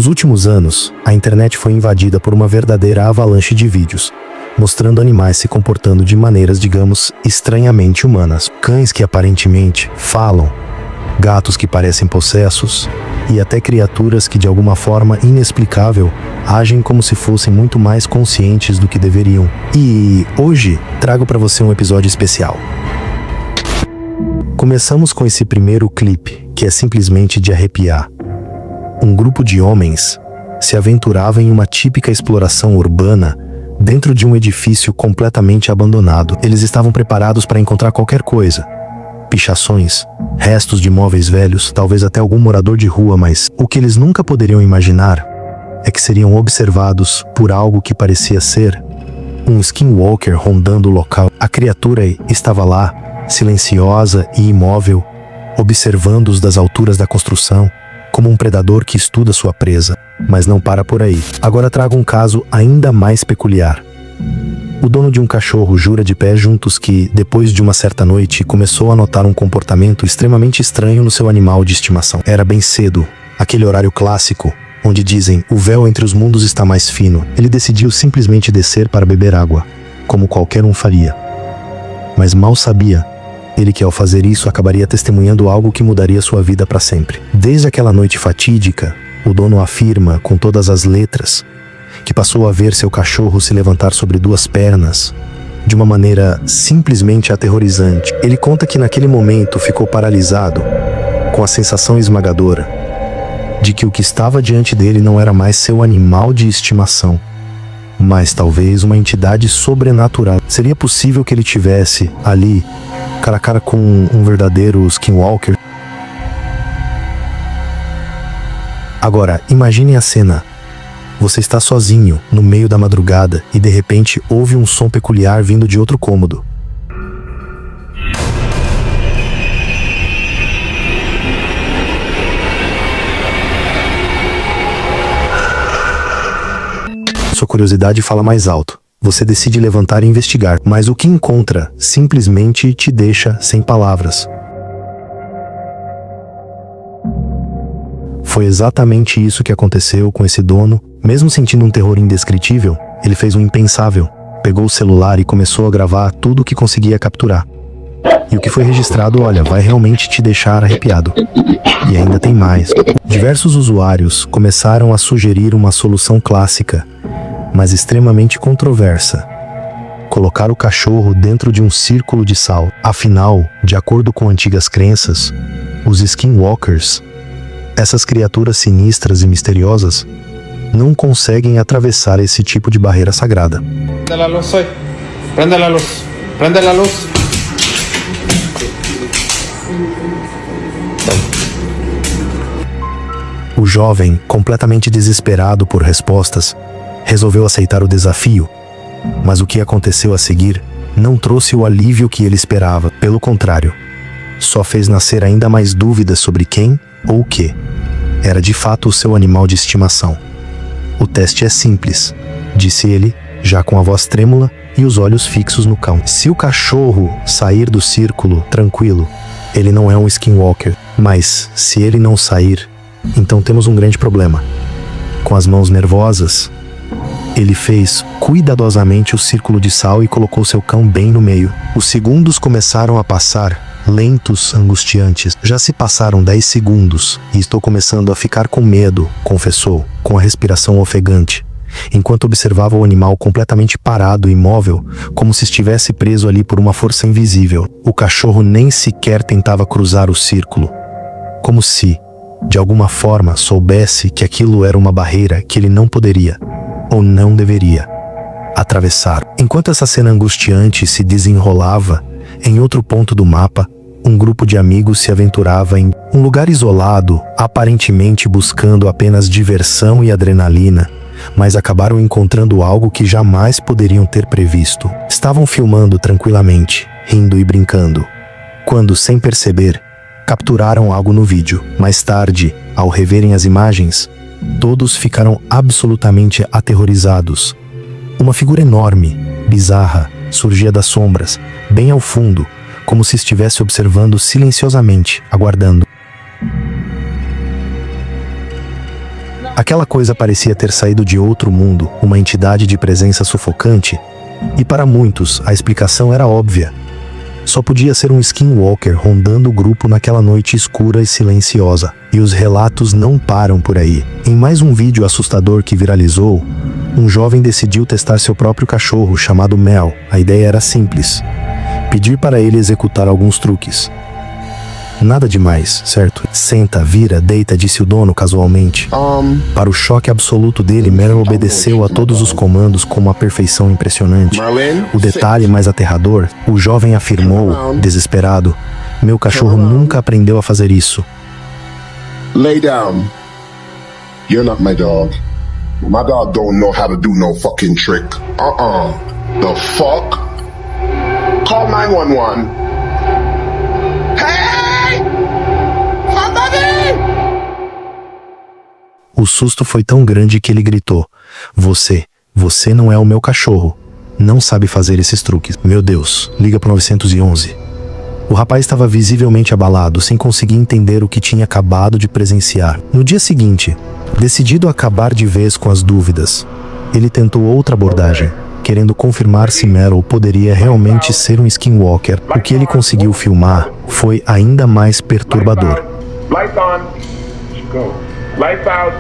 Nos últimos anos, a internet foi invadida por uma verdadeira avalanche de vídeos, mostrando animais se comportando de maneiras, digamos, estranhamente humanas. Cães que aparentemente falam, gatos que parecem possessos e até criaturas que de alguma forma inexplicável agem como se fossem muito mais conscientes do que deveriam. E hoje trago para você um episódio especial. Começamos com esse primeiro clipe, que é simplesmente de arrepiar. Um grupo de homens se aventurava em uma típica exploração urbana dentro de um edifício completamente abandonado. Eles estavam preparados para encontrar qualquer coisa. Pichações, restos de móveis velhos, talvez até algum morador de rua, mas o que eles nunca poderiam imaginar é que seriam observados por algo que parecia ser um skinwalker rondando o local. A criatura estava lá, silenciosa e imóvel, observando-os das alturas da construção, como um predador que estuda sua presa. Mas não para por aí. Agora trago um caso ainda mais peculiar. O dono de um cachorro jura de pé juntos que, depois de uma certa noite, começou a notar um comportamento extremamente estranho no seu animal de estimação. Era bem cedo, aquele horário clássico, onde dizem, o véu entre os mundos está mais fino. Ele decidiu simplesmente descer para beber água, como qualquer um faria. Mas mal sabia ele que ao fazer isso acabaria testemunhando algo que mudaria sua vida para sempre. Desde aquela noite fatídica, o dono afirma com todas as letras que passou a ver seu cachorro se levantar sobre duas pernas de uma maneira simplesmente aterrorizante. Ele conta que naquele momento ficou paralisado com a sensação esmagadora de que o que estava diante dele não era mais seu animal de estimação, mas talvez uma entidade sobrenatural. Seria possível que ele tivesse ali cara a cara com um verdadeiro skinwalker? Agora, imaginem a cena. Você está sozinho, no meio da madrugada, e de repente ouve um som peculiar vindo de outro cômodo. Sua curiosidade fala mais alto. Você decide levantar e investigar, mas o que encontra simplesmente te deixa sem palavras. Foi exatamente isso que aconteceu com esse dono. Mesmo sentindo um terror indescritível, ele fez um impensável. Pegou o celular e começou a gravar tudo o que conseguia capturar. E o que foi registrado, olha, vai realmente te deixar arrepiado. E ainda tem mais. Diversos usuários começaram a sugerir uma solução clássica, mas extremamente controversa: colocar o cachorro dentro de um círculo de sal. Afinal, de acordo com antigas crenças, os skinwalkers, essas criaturas sinistras e misteriosas, não conseguem atravessar esse tipo de barreira sagrada. Prende a luz, prende a luz, prende a luz. O jovem, completamente desesperado por respostas, resolveu aceitar o desafio, mas o que aconteceu a seguir não trouxe o alívio que ele esperava. Pelo contrário, só fez nascer ainda mais dúvidas sobre quem ou o que era de fato o seu animal de estimação. O teste é simples, disse ele, já com a voz trêmula e os olhos fixos no cão. Se o cachorro sair do círculo tranquilo, ele não é um skinwalker, mas se ele não sair, então temos um grande problema. Com as mãos nervosas, ele fez cuidadosamente o círculo de sal e colocou seu cão bem no meio. Os segundos começaram a passar, lentos, angustiantes. Já se passaram 10 segundos e estou começando a ficar com medo, confessou, com a respiração ofegante, enquanto observava o animal completamente parado e imóvel, como se estivesse preso ali por uma força invisível. O cachorro nem sequer tentava cruzar o círculo, como se, de alguma forma, soubesse que aquilo era uma barreira que ele não poderia, ou não deveria, atravessar. Enquanto essa cena angustiante se desenrolava, em outro ponto do mapa, um grupo de amigos se aventurava em um lugar isolado, aparentemente buscando apenas diversão e adrenalina, mas acabaram encontrando algo que jamais poderiam ter previsto. Estavam filmando tranquilamente, rindo e brincando, quando, sem perceber, capturaram algo no vídeo. Mais tarde, ao reverem as imagens, todos ficaram absolutamente aterrorizados. Uma figura enorme, bizarra, surgia das sombras, bem ao fundo, como se estivesse observando silenciosamente, aguardando. Não, Aquela coisa parecia ter saído de outro mundo, uma entidade de presença sufocante, e para muitos a explicação era óbvia. Só podia ser um skinwalker rondando o grupo naquela noite escura e silenciosa. E os relatos não param por aí. Em mais um vídeo assustador que viralizou, um jovem decidiu testar seu próprio cachorro, chamado Mel. A ideia era simples: pedir para ele executar alguns truques. Nada demais, certo? Senta, vira, deita, disse o dono casualmente. Para o choque absoluto dele, Mel obedeceu a todos os comandos com uma perfeição impressionante. O detalhe mais aterrador, o jovem afirmou, desesperado: meu cachorro nunca aprendeu a fazer isso. Lay down. You're not my dog. My dog don't know how to do no fucking trick. The fuck? Call 911. Hey! Somebody! O susto foi tão grande que ele gritou: Você não é o meu cachorro. Não sabe fazer esses truques. Meu Deus, liga pro 911. O rapaz estava visivelmente abalado, sem conseguir entender o que tinha acabado de presenciar. No dia seguinte, decidido a acabar de vez com as dúvidas, ele tentou outra abordagem, querendo confirmar se Meryl poderia realmente ser um skinwalker. O que ele conseguiu filmar foi ainda mais perturbador. Lights on. Go. Lights out.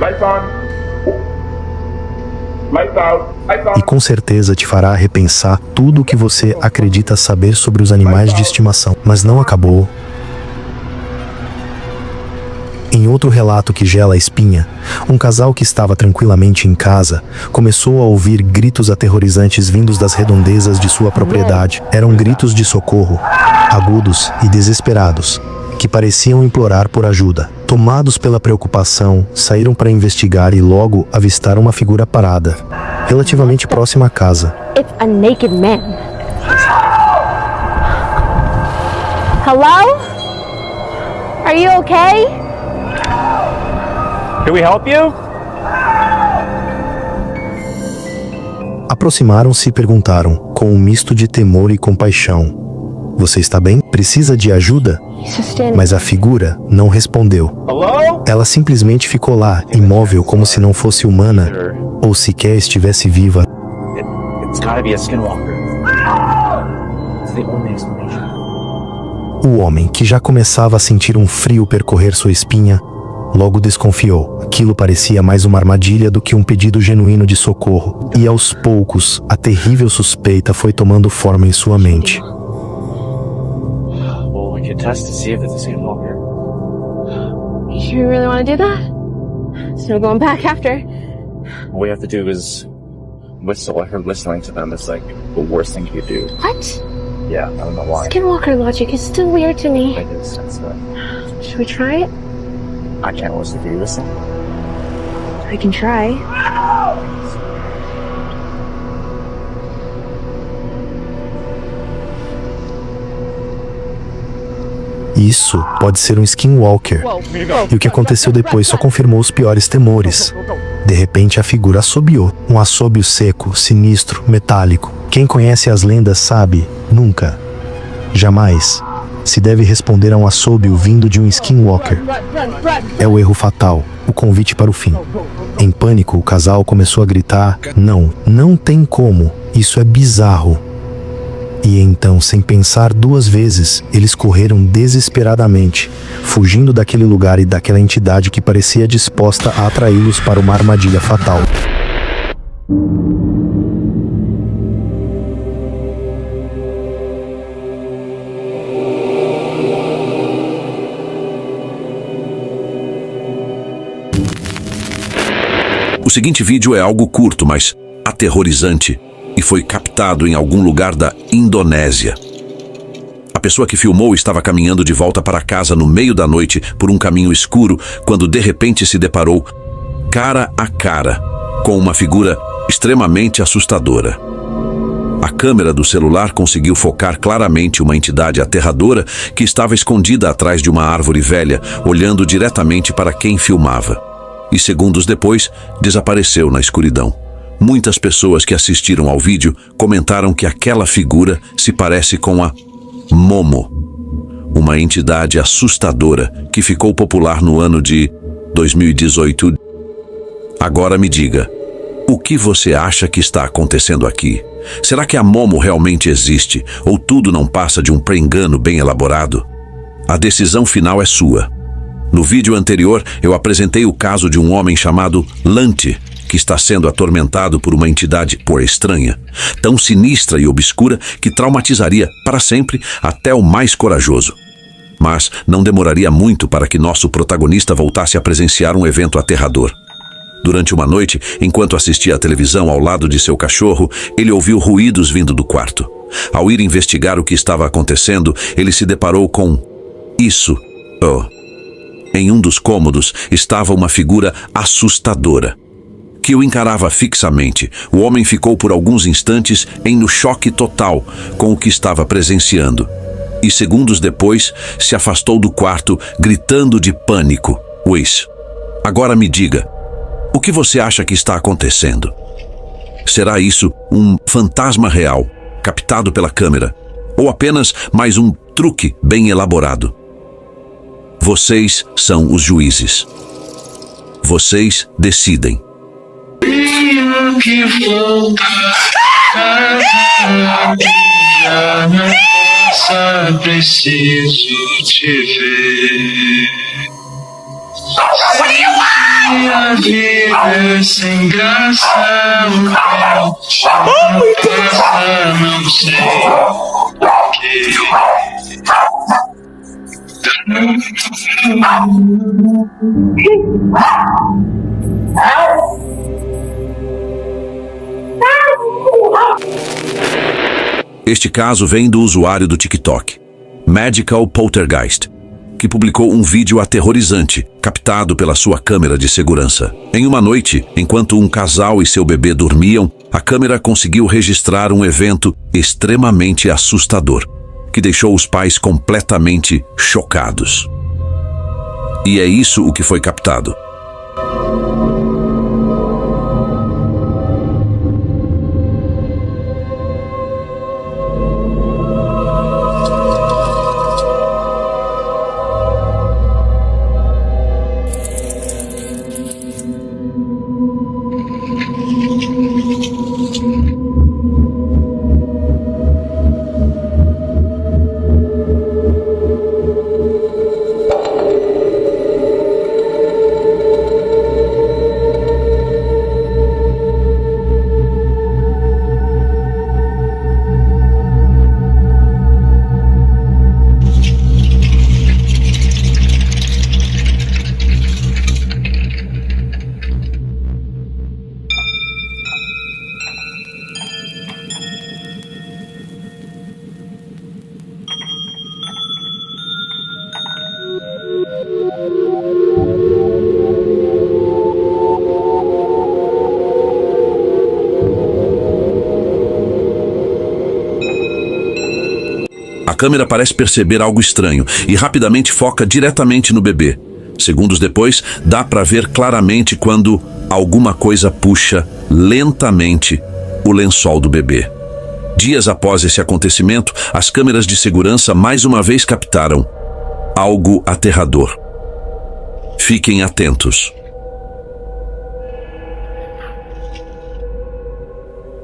Lights on. Lights out. Lights on. E com certeza te fará repensar tudo o que você acredita saber sobre os animais de estimação. Mas não acabou. Em outro relato que gela a espinha, um casal que estava tranquilamente em casa começou a ouvir gritos aterrorizantes vindos das redondezas de sua propriedade. Eram gritos de socorro, agudos e desesperados, que pareciam implorar por ajuda. Tomados pela preocupação, saíram para investigar e logo avistaram uma figura parada, relativamente próxima à casa. It's a naked man. Hello? Are you okay? Can we help you? Aproximaram-se e perguntaram, com um misto de temor e compaixão: você está bem? Precisa de ajuda? Mas a figura não respondeu. Hello? Ela simplesmente ficou lá, imóvel, como se não fosse humana, ou sequer estivesse viva. It's gotta be a skinwalker. It's the only explanation. O homem, que já começava a sentir um frio percorrer sua espinha, logo desconfiou. Aquilo parecia mais uma armadilha do que um pedido genuíno de socorro. E aos poucos, a terrível suspeita foi tomando forma em sua mente. Well, we can test to see if it's a skinwalker. You sure you really want to do that? So we're going back after. What we have to do is whistle. I heard whistling to them is like the worst thing you could do. What? Yeah, I don't know why. Skinwalker logic is still weird to me. I did sense that. Should we try it? I can't listen to you listen. I can try. Isso pode ser um skinwalker. E o que aconteceu depois só confirmou os piores temores. De repente a figura assobiou. Um assobio seco, sinistro, metálico. Quem conhece as lendas sabe, nunca, jamais, se deve responder a um assobio vindo de um skinwalker. É o erro fatal, o convite para o fim. Em pânico, o casal começou a gritar: não tem como, isso é bizarro. E então, sem pensar duas vezes, eles correram desesperadamente, fugindo daquele lugar e daquela entidade que parecia disposta a atraí-los para uma armadilha fatal. O seguinte vídeo é algo curto, mas aterrorizante, e foi captado em algum lugar da Indonésia. A pessoa que filmou estava caminhando de volta para casa no meio da noite por um caminho escuro, quando de repente se deparou cara a cara com uma figura extremamente assustadora. A câmera do celular conseguiu focar claramente uma entidade aterradora que estava escondida atrás de uma árvore velha, olhando diretamente para quem filmava. E segundos depois, desapareceu na escuridão. Muitas pessoas que assistiram ao vídeo comentaram que aquela figura se parece com a Momo, uma entidade assustadora que ficou popular no ano de 2018 Agora me diga, o que você acha que está acontecendo aqui? Será que a Momo realmente existe, ou tudo não passa de um pré-engano bem elaborado? A decisão final é sua. No vídeo anterior, eu apresentei o caso de um homem chamado Lante, que está sendo atormentado por uma entidade estranha, tão sinistra e obscura que traumatizaria para sempre até o mais corajoso. Mas não demoraria muito para que nosso protagonista voltasse a presenciar um evento aterrador. Durante uma noite, enquanto assistia à televisão ao lado de seu cachorro, ele ouviu ruídos vindo do quarto. Ao ir investigar o que estava acontecendo, ele se deparou com isso. Em um dos cômodos estava uma figura assustadora, que o encarava fixamente. O homem ficou por alguns instantes no choque total com o que estava presenciando. E segundos depois, se afastou do quarto, gritando de pânico. Luiz, agora me diga, o que você acha que está acontecendo? Será isso um fantasma real, captado pela câmera? Ou apenas mais um truque bem elaborado? Vocês são os juízes. Vocês decidem. Tenho que voltar já na nossa, preciso te ver. Minha vida é sem graça, o tempo passa, não sei porquê. Este caso vem do usuário do TikTok, Magical Poltergeist, que publicou um vídeo aterrorizante, captado pela sua câmera de segurança. Em uma noite, enquanto um casal e seu bebê dormiam, a câmera conseguiu registrar um evento extremamente assustador, que deixou os pais completamente chocados. E é isso o que foi captado. A câmera parece perceber algo estranho e rapidamente foca diretamente no bebê. Segundos depois, dá para ver claramente quando alguma coisa puxa lentamente o lençol do bebê. Dias após esse acontecimento, as câmeras de segurança mais uma vez captaram algo aterrador. Fiquem atentos.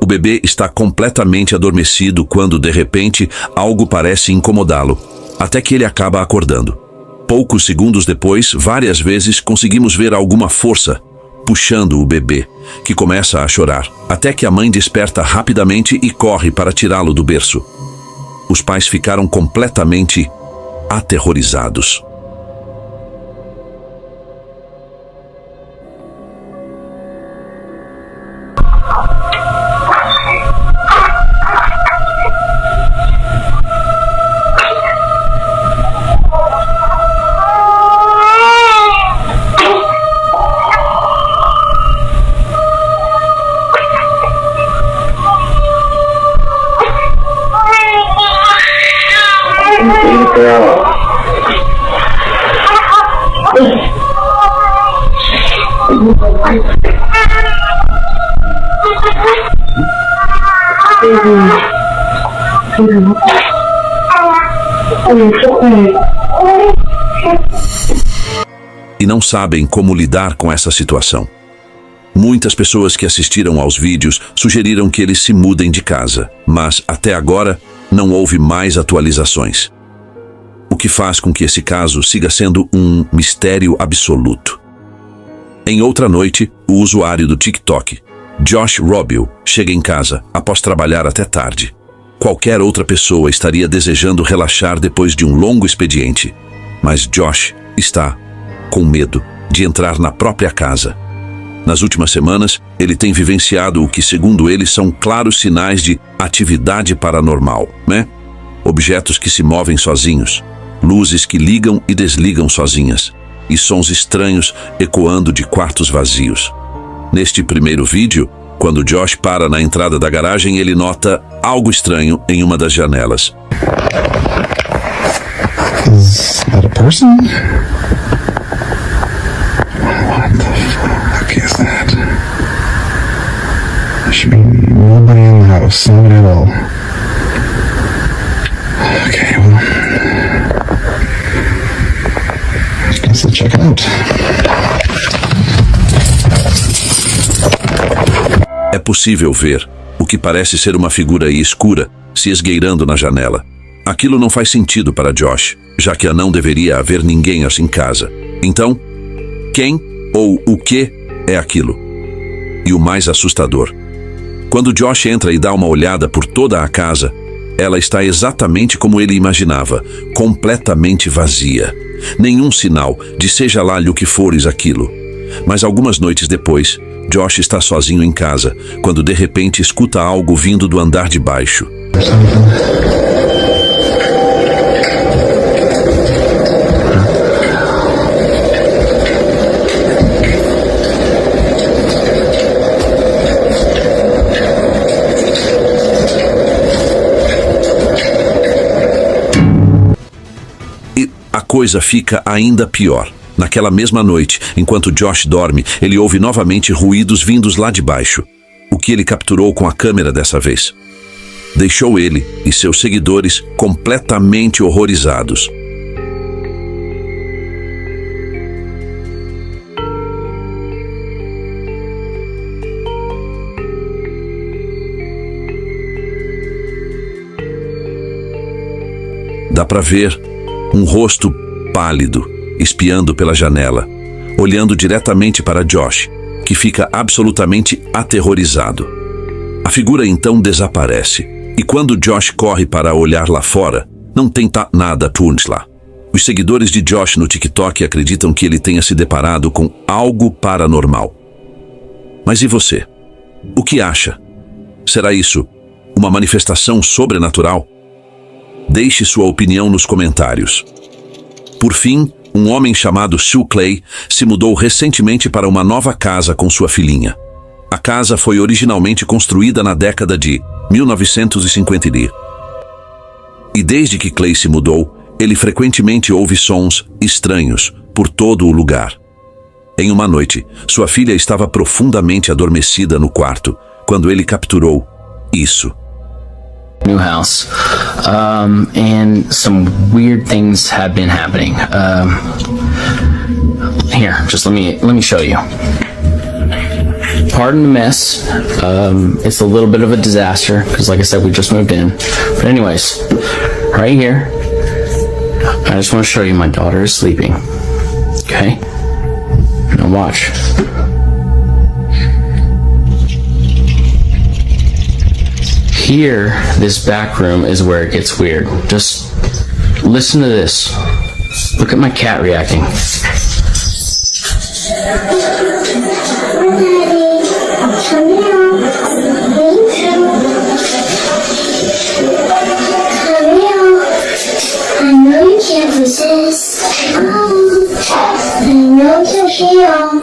O bebê está completamente adormecido quando, de repente, algo parece incomodá-lo, até que ele acaba acordando. Poucos segundos depois, várias vezes, conseguimos ver alguma força puxando o bebê, que começa a chorar, até que a mãe desperta rapidamente e corre para tirá-lo do berço. Os pais ficaram completamente aterrorizados. E não sabem como lidar com essa situação. Muitas pessoas que assistiram aos vídeos sugeriram que eles se mudem de casa, mas até agora não houve mais atualizações. O que faz com que esse caso siga sendo um mistério absoluto. Em outra noite, o usuário do TikTok, Josh Robio, chega em casa após trabalhar até tarde. Qualquer outra pessoa estaria desejando relaxar depois de um longo expediente, mas Josh está com medo de entrar na própria casa. Nas últimas semanas, ele tem vivenciado o que, segundo ele, são claros sinais de atividade paranormal, né? Objetos que se movem sozinhos, luzes que ligam e desligam sozinhas, e sons estranhos ecoando de quartos vazios. Neste primeiro vídeo, quando Josh para na entrada da garagem, ele nota algo estranho em uma das janelas. Is that a person? What the fuck is that? There should be nobody in the house, nobody at all. Okay, well, I guess I'll check it out. É possível ver o que parece ser uma figura escura se esgueirando na janela. Aquilo não faz sentido para Josh, já que não deveria haver ninguém assim em casa. Então, quem ou o que é aquilo? E o mais assustador, quando Josh entra e dá uma olhada por toda a casa, ela está exatamente como ele imaginava, completamente vazia. Nenhum sinal de seja lá o que fores aquilo. Mas algumas noites depois, Josh está sozinho em casa, quando de repente escuta algo vindo do andar de baixo. E a coisa fica ainda pior. Naquela mesma noite, enquanto Josh dorme, ele ouve novamente ruídos vindos lá de baixo. O que ele capturou com a câmera dessa vez deixou ele e seus seguidores completamente horrorizados. Dá para ver um rosto pálido espiando pela janela, olhando diretamente para Josh, que fica absolutamente aterrorizado. A figura então desaparece, e quando Josh corre para olhar lá fora, não tem nada turns lá. Os seguidores de Josh no TikTok acreditam que ele tenha se deparado com algo paranormal. Mas e você? O que acha? Será isso uma manifestação sobrenatural? Deixe sua opinião nos comentários. Por fim, um homem chamado Sue Clay se mudou recentemente para uma nova casa com sua filhinha. A casa foi originalmente construída na década de 1950. E desde que Clay se mudou, ele frequentemente ouve sons estranhos por todo o lugar. Em uma noite, sua filha estava profundamente adormecida no quarto, quando ele capturou isso. New house, and some weird things have been happening. Here, just let me show you. Pardon the mess. It's a little bit of a disaster because, like I said, we just moved in. But anyways, right here, I just want to show you my daughter is sleeping. Okay, now watch. Here, this back room is where it gets weird. Just listen to this. Look at my cat reacting. I know you can't resist. I know you feel.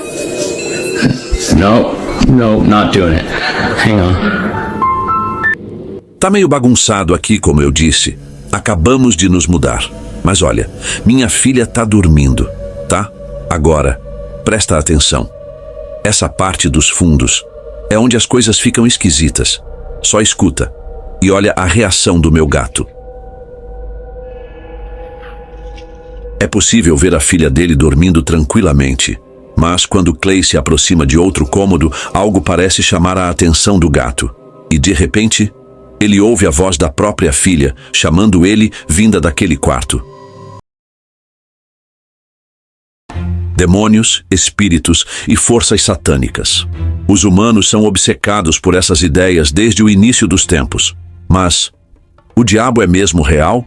No, not doing it. Hang on. Tá meio bagunçado aqui, como eu disse. Acabamos de nos mudar. Mas olha, minha filha tá dormindo, tá? Agora, presta atenção. Essa parte dos fundos é onde as coisas ficam esquisitas. Só escuta e olha a reação do meu gato. É possível ver a filha dele dormindo tranquilamente, Mas quando Clay se aproxima de outro cômodo, algo parece chamar a atenção do gato. E de repente, ele ouve a voz da própria filha, chamando ele vinda daquele quarto. Demônios, espíritos e forças satânicas. Os humanos são obcecados por essas ideias desde o início dos tempos. Mas o diabo é mesmo real?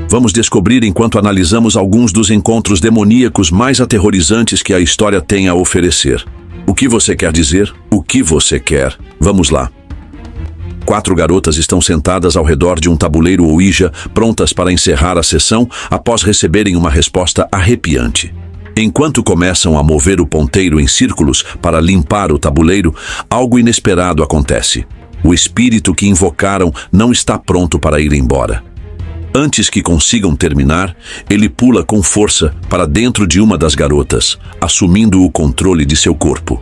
Vamos descobrir enquanto analisamos alguns dos encontros demoníacos mais aterrorizantes que a história tem a oferecer. O que você quer dizer? O que você quer? Vamos lá. 4 garotas estão sentadas ao redor de um tabuleiro Ouija, prontas para encerrar a sessão após receberem uma resposta arrepiante. Enquanto começam a mover o ponteiro em círculos para limpar o tabuleiro, algo inesperado acontece. O espírito que invocaram não está pronto para ir embora. Antes que consigam terminar, ele pula com força para dentro de uma das garotas, assumindo o controle de seu corpo.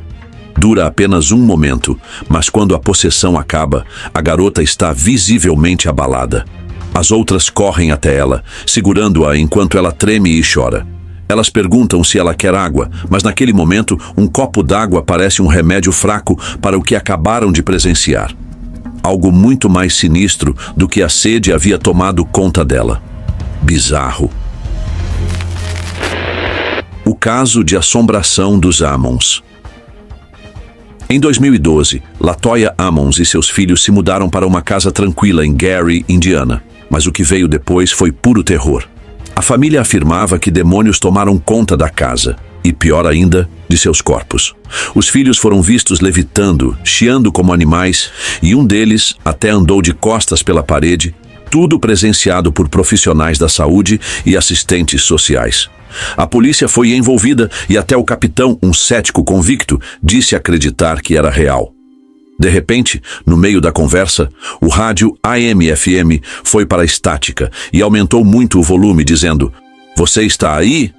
Dura apenas um momento, mas quando a possessão acaba, a garota está visivelmente abalada. As outras correm até ela, segurando-a enquanto ela treme e chora. Elas perguntam se ela quer água, mas naquele momento, um copo d'água parece um remédio fraco para o que acabaram de presenciar. Algo muito mais sinistro do que a sede havia tomado conta dela. Bizarro. O caso de assombração dos Ammons. Em 2012, LaToya Ammons e seus filhos se mudaram para uma casa tranquila em Gary, Indiana. Mas o que veio depois foi puro terror. A família afirmava que demônios tomaram conta da casa. E pior ainda, de seus corpos. Os filhos foram vistos levitando, chiando como animais, e um deles até andou de costas pela parede, tudo presenciado por profissionais da saúde e assistentes sociais. A polícia foi envolvida e até o capitão, um cético convicto, disse acreditar que era real. De repente, no meio da conversa, o rádio AM/FM foi para a estática e aumentou muito o volume, dizendo: "Você está aí?"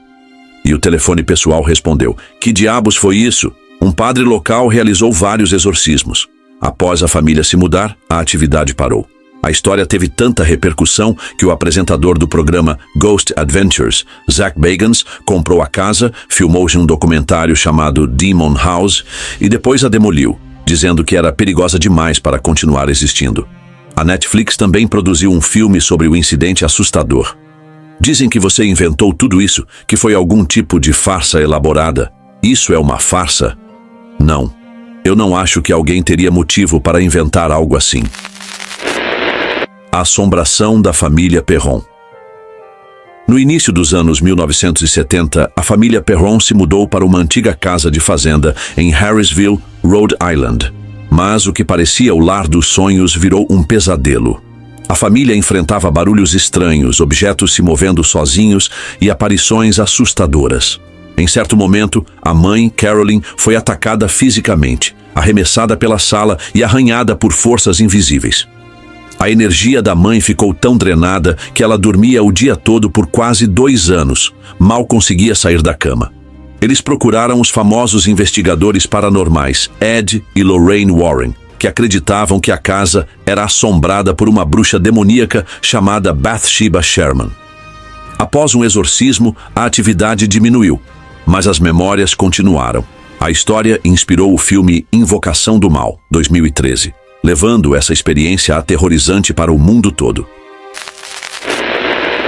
E o telefone pessoal respondeu: "Que diabos foi isso?" Um padre local realizou vários exorcismos. Após a família se mudar, a atividade parou. A história teve tanta repercussão que o apresentador do programa Ghost Adventures, Zach Bagans, comprou a casa, filmou-se um documentário chamado Demon House e depois a demoliu, dizendo que era perigosa demais para continuar existindo. A Netflix também produziu um filme sobre o incidente assustador. Dizem que você inventou tudo isso, que foi algum tipo de farsa elaborada. Isso é uma farsa? Não. Eu não acho que alguém teria motivo para inventar algo assim. A assombração da família Perron. No início dos anos 1970, a família Perron se mudou para uma antiga casa de fazenda em Harrisville, Rhode Island. Mas o que parecia o lar dos sonhos virou um pesadelo. A família enfrentava barulhos estranhos, objetos se movendo sozinhos e aparições assustadoras. Em certo momento, a mãe, Carolyn, foi atacada fisicamente, arremessada pela sala e arranhada por forças invisíveis. A energia da mãe ficou tão drenada que ela dormia o dia todo por quase 2 anos. Mal conseguia sair da cama. Eles procuraram os famosos investigadores paranormais, Ed e Lorraine Warren, que acreditavam que a casa era assombrada por uma bruxa demoníaca chamada Bathsheba Sherman. Após um exorcismo, a atividade diminuiu, mas as memórias continuaram. A história inspirou o filme Invocação do Mal, 2013, levando essa experiência aterrorizante para o mundo todo.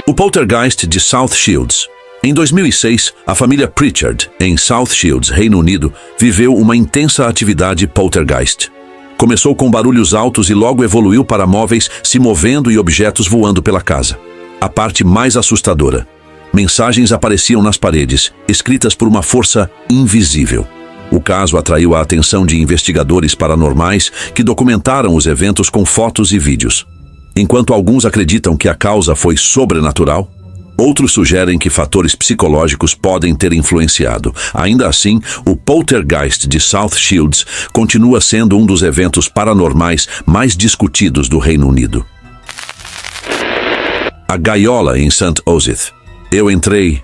O Poltergeist de South Shields. Em 2006, a família Pritchard, em South Shields, Reino Unido, viveu uma intensa atividade poltergeist. Começou com barulhos altos e logo evoluiu para móveis se movendo e objetos voando pela casa. A parte mais assustadora: mensagens apareciam nas paredes, escritas por uma força invisível. O caso atraiu a atenção de investigadores paranormais que documentaram os eventos com fotos e vídeos. Enquanto alguns acreditam que a causa foi sobrenatural, outros sugerem que fatores psicológicos podem ter influenciado. Ainda assim, o Poltergeist de South Shields continua sendo um dos eventos paranormais mais discutidos do Reino Unido. A gaiola em St. Osyth. Eu entrei,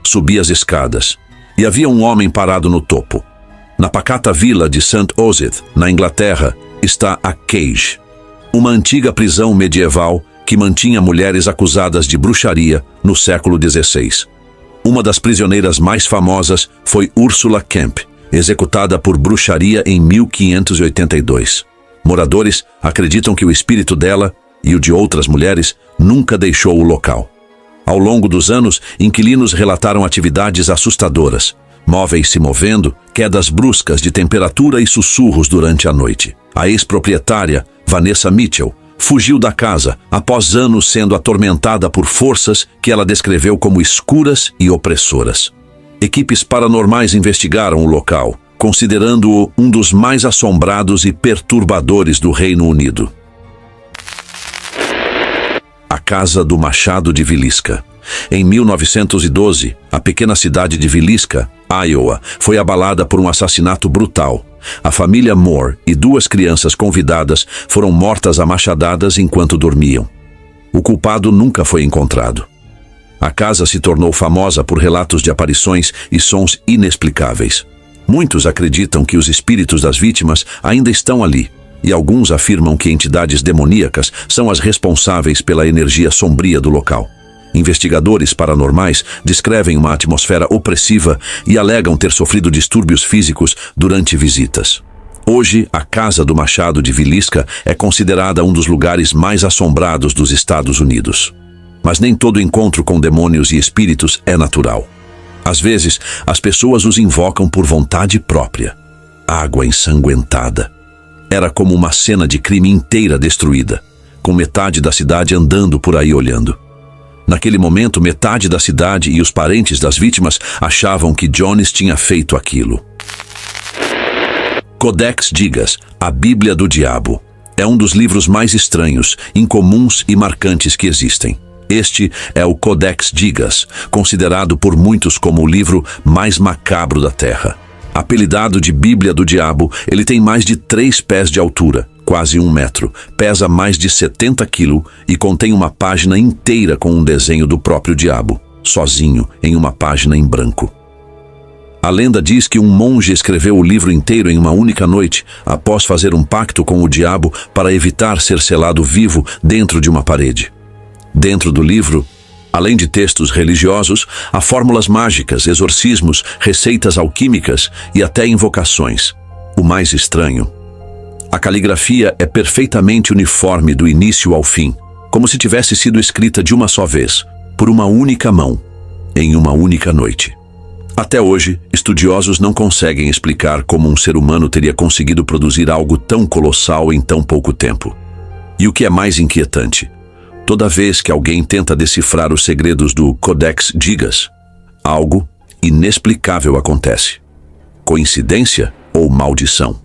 subi as escadas, e havia um homem parado no topo. Na pacata vila de St. Osyth, na Inglaterra, está a Cage, uma antiga prisão medieval que mantinha mulheres acusadas de bruxaria no século XVI. Uma das prisioneiras mais famosas foi Ursula Kemp, executada por bruxaria em 1582. Moradores acreditam que o espírito dela e o de outras mulheres nunca deixou o local. Ao longo dos anos, inquilinos relataram atividades assustadoras, móveis se movendo, quedas bruscas de temperatura e sussurros durante a noite. A ex-proprietária, Vanessa Mitchell, fugiu da casa após anos sendo atormentada por forças que ela descreveu como escuras e opressoras. Equipes paranormais investigaram o local, considerando-o um dos mais assombrados e perturbadores do Reino Unido. A Casa do Machado de Villisca. Em 1912, a pequena cidade de Villisca, Iowa, foi abalada por um assassinato brutal. A família Moore e 2 crianças convidadas foram mortas a machadadas enquanto dormiam. O culpado nunca foi encontrado. A casa se tornou famosa por relatos de aparições e sons inexplicáveis. Muitos acreditam que os espíritos das vítimas ainda estão ali, e alguns afirmam que entidades demoníacas são as responsáveis pela energia sombria do local. Investigadores paranormais descrevem uma atmosfera opressiva e alegam ter sofrido distúrbios físicos durante visitas. Hoje, a Casa do Machado de Villisca é considerada um dos lugares mais assombrados dos Estados Unidos. Mas nem todo encontro com demônios e espíritos é natural. Às vezes, as pessoas os invocam por vontade própria. Água ensanguentada. Era como uma cena de crime inteira destruída, com metade da cidade andando por aí olhando. Naquele momento, metade da cidade e os parentes das vítimas achavam que Jones tinha feito aquilo. Codex Gigas, a Bíblia do Diabo. É um dos livros mais estranhos, incomuns e marcantes que existem. Este é o Codex Gigas, considerado por muitos como o livro mais macabro da Terra. Apelidado de Bíblia do Diabo, ele tem mais de 3 pés de altura, quase 1 metro, pesa mais de 70 quilos e contém uma página inteira com um desenho do próprio diabo, sozinho, em uma página em branco. A lenda diz que um monge escreveu o livro inteiro em uma única noite, após fazer um pacto com o diabo para evitar ser selado vivo dentro de uma parede. Dentro do livro, além de textos religiosos, há fórmulas mágicas, exorcismos, receitas alquímicas e até invocações. O mais estranho: a caligrafia é perfeitamente uniforme do início ao fim, como se tivesse sido escrita de uma só vez, por uma única mão, em uma única noite. Até hoje, estudiosos não conseguem explicar como um ser humano teria conseguido produzir algo tão colossal em tão pouco tempo. E o que é mais inquietante: toda vez que alguém tenta decifrar os segredos do Codex Gigas, algo inexplicável acontece. Coincidência ou maldição?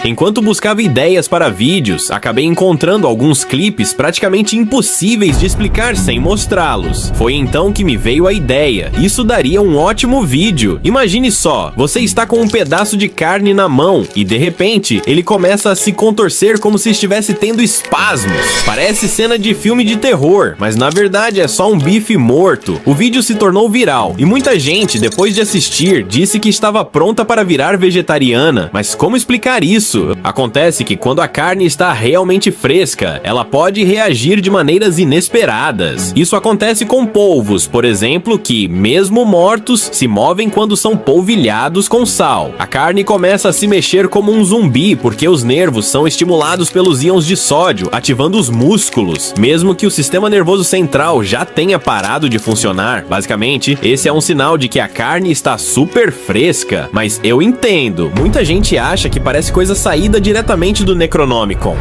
Enquanto buscava ideias para vídeos, acabei encontrando alguns clipes praticamente impossíveis de explicar sem mostrá-los. Foi então que me veio a ideia. Isso daria um ótimo vídeo. Imagine só, você está com um pedaço de carne na mão e de repente ele começa a se contorcer como se estivesse tendo espasmos. Parece cena de filme de terror, mas na verdade é só um bife morto. O vídeo se tornou viral e muita gente, depois de assistir, disse que estava pronta para virar vegetariana. Mas como explicar isso? Acontece que quando a carne está realmente fresca, ela pode reagir de maneiras inesperadas. Isso acontece com polvos, por exemplo, que, mesmo mortos, se movem quando são polvilhados com sal. A carne começa a se mexer como um zumbi, porque os nervos são estimulados pelos íons de sódio, ativando os músculos. Mesmo que o sistema nervoso central já tenha parado de funcionar, basicamente, esse é um sinal de que a carne está super fresca. Mas eu entendo, muita gente acha que parece coisa saída diretamente do Necronomicon.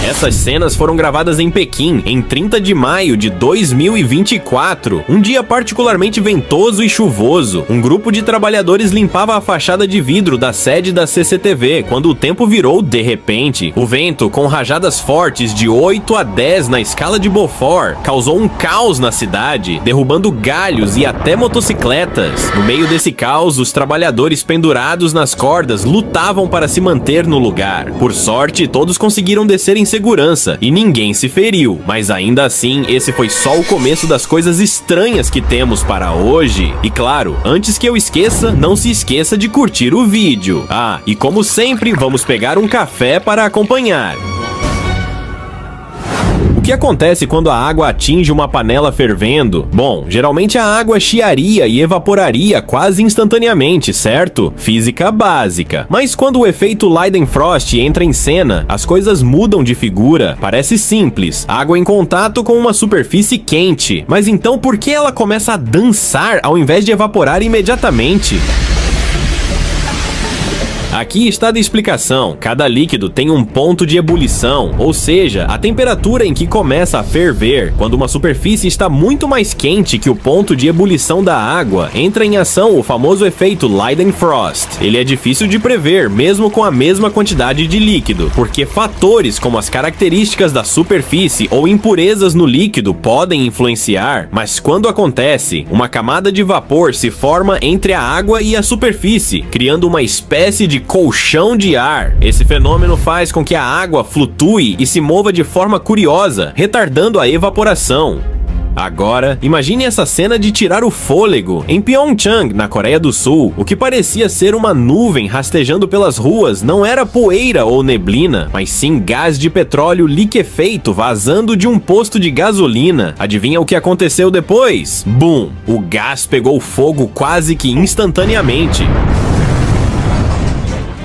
Essas cenas foram gravadas em Pequim, em 30 de maio de 2024, um dia particularmente ventoso e chuvoso. Um grupo de trabalhadores limpava a fachada de vidro da sede da CCTV, quando o tempo virou de repente. O vento, com rajadas fortes de 8 a 10 na escala de Beaufort, causou um caos na cidade, derrubando galhos e até motocicletas. No meio desse caos, os trabalhadores pendurados nas cordas lutavam para se manter no lugar. Por sorte, todos conseguiram descer em segurança e ninguém se feriu, mas ainda assim, esse foi só o começo das coisas estranhas que temos para hoje. E claro, antes que eu esqueça, não se esqueça de curtir o vídeo. Ah, e como sempre, vamos pegar um café para acompanhar. O que acontece quando a água atinge uma panela fervendo? Bom, geralmente a água chiaria e evaporaria quase instantaneamente, certo? Física básica. Mas quando o efeito Leidenfrost entra em cena, as coisas mudam de figura. Parece simples, água em contato com uma superfície quente. Mas então por que ela começa a dançar ao invés de evaporar imediatamente? Aqui está a explicação. Cada líquido tem um ponto de ebulição, ou seja, a temperatura em que começa a ferver. Quando uma superfície está muito mais quente que o ponto de ebulição da água, entra em ação o famoso efeito Leidenfrost. Ele é difícil de prever, mesmo com a mesma quantidade de líquido, porque fatores como as características da superfície ou impurezas no líquido podem influenciar, mas quando acontece, uma camada de vapor se forma entre a água e a superfície, criando uma espécie de colchão de ar. Esse fenômeno faz com que a água flutue e se mova de forma curiosa, retardando a evaporação. Agora, imagine essa cena de tirar o fôlego. Em Pyeongchang, na Coreia do Sul, o que parecia ser uma nuvem rastejando pelas ruas não era poeira ou neblina, mas sim gás de petróleo liquefeito vazando de um posto de gasolina. Adivinha o que aconteceu depois? Bum! O gás pegou fogo quase que instantaneamente.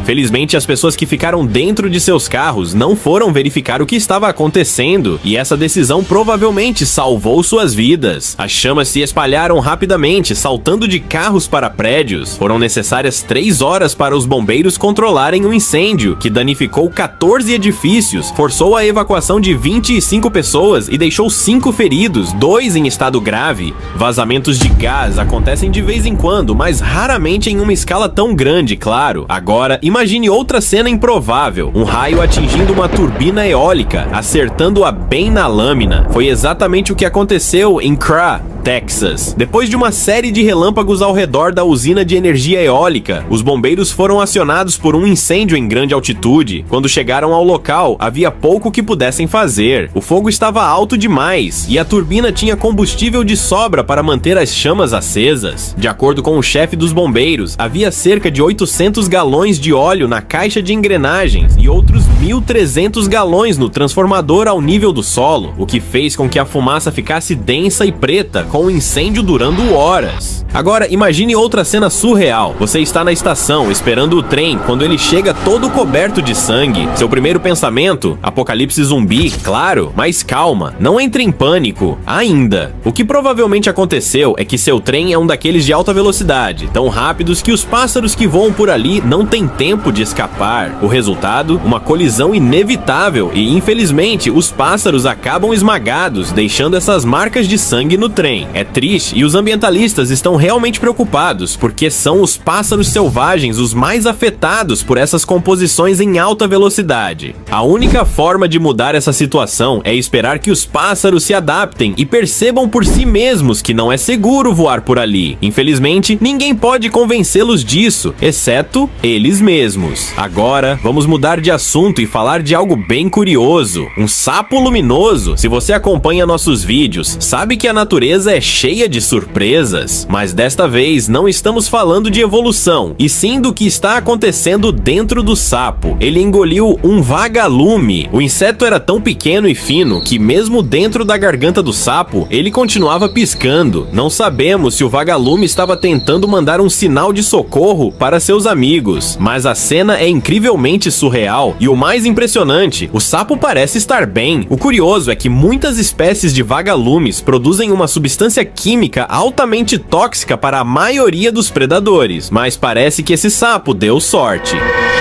Felizmente, as pessoas que ficaram dentro de seus carros não foram verificar o que estava acontecendo, e essa decisão provavelmente salvou suas vidas. As chamas se espalharam rapidamente, saltando de carros para prédios. Foram necessárias 3 horas para os bombeiros controlarem o incêndio, que danificou 14 edifícios, forçou a evacuação de 25 pessoas e deixou 5 feridos, 2 em estado grave. Vazamentos de gás acontecem de vez em quando, mas raramente em uma escala tão grande, claro. Agora, imagine outra cena improvável, um raio atingindo uma turbina eólica, acertando-a bem na lâmina. Foi exatamente o que aconteceu em Cra, Texas. Depois de uma série de relâmpagos ao redor da usina de energia eólica, os bombeiros foram acionados por um incêndio em grande altitude. Quando chegaram ao local, havia pouco que pudessem fazer. O fogo estava alto demais e a turbina tinha combustível de sobra para manter as chamas acesas. De acordo com o chefe dos bombeiros, havia cerca de 800 galões de óleo na caixa de engrenagens e outros 1.300 galões no transformador ao nível do solo, o que fez com que a fumaça ficasse densa e preta, com o incêndio durando horas. Agora, imagine outra cena surreal. Você está na estação, esperando o trem, quando ele chega todo coberto de sangue. Seu primeiro pensamento? Apocalipse zumbi, claro, mas calma, não entre em pânico, ainda. O que provavelmente aconteceu é que seu trem é um daqueles de alta velocidade, tão rápidos que os pássaros que voam por ali não têm tempo de escapar. O resultado? Uma colisão inevitável e, infelizmente, os pássaros acabam esmagados, deixando essas marcas de sangue no trem. É triste e os ambientalistas estão realmente preocupados, porque são os pássaros selvagens os mais afetados por essas composições em alta velocidade. A única forma de mudar essa situação é esperar que os pássaros se adaptem e percebam por si mesmos que não é seguro voar por ali. Infelizmente, ninguém pode convencê-los disso, exceto eles mesmos. Agora, vamos mudar de assunto e falar de algo bem curioso. Um sapo luminoso. Se você acompanha nossos vídeos, sabe que a natureza é cheia de surpresas, mas desta vez não estamos falando de evolução, e sim do que está acontecendo dentro do sapo. Ele engoliu um vagalume. O inseto era tão pequeno e fino que mesmo dentro da garganta do sapo, ele continuava piscando. Não sabemos se o vagalume estava tentando mandar um sinal de socorro para seus amigos, mas a cena é incrivelmente surreal e o mais impressionante, o sapo parece estar bem. O curioso é que muitas espécies de vagalumes produzem uma substância química altamente tóxica para a maioria dos predadores, mas parece que esse sapo deu sorte.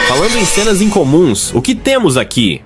Falando em cenas incomuns, o que temos aqui?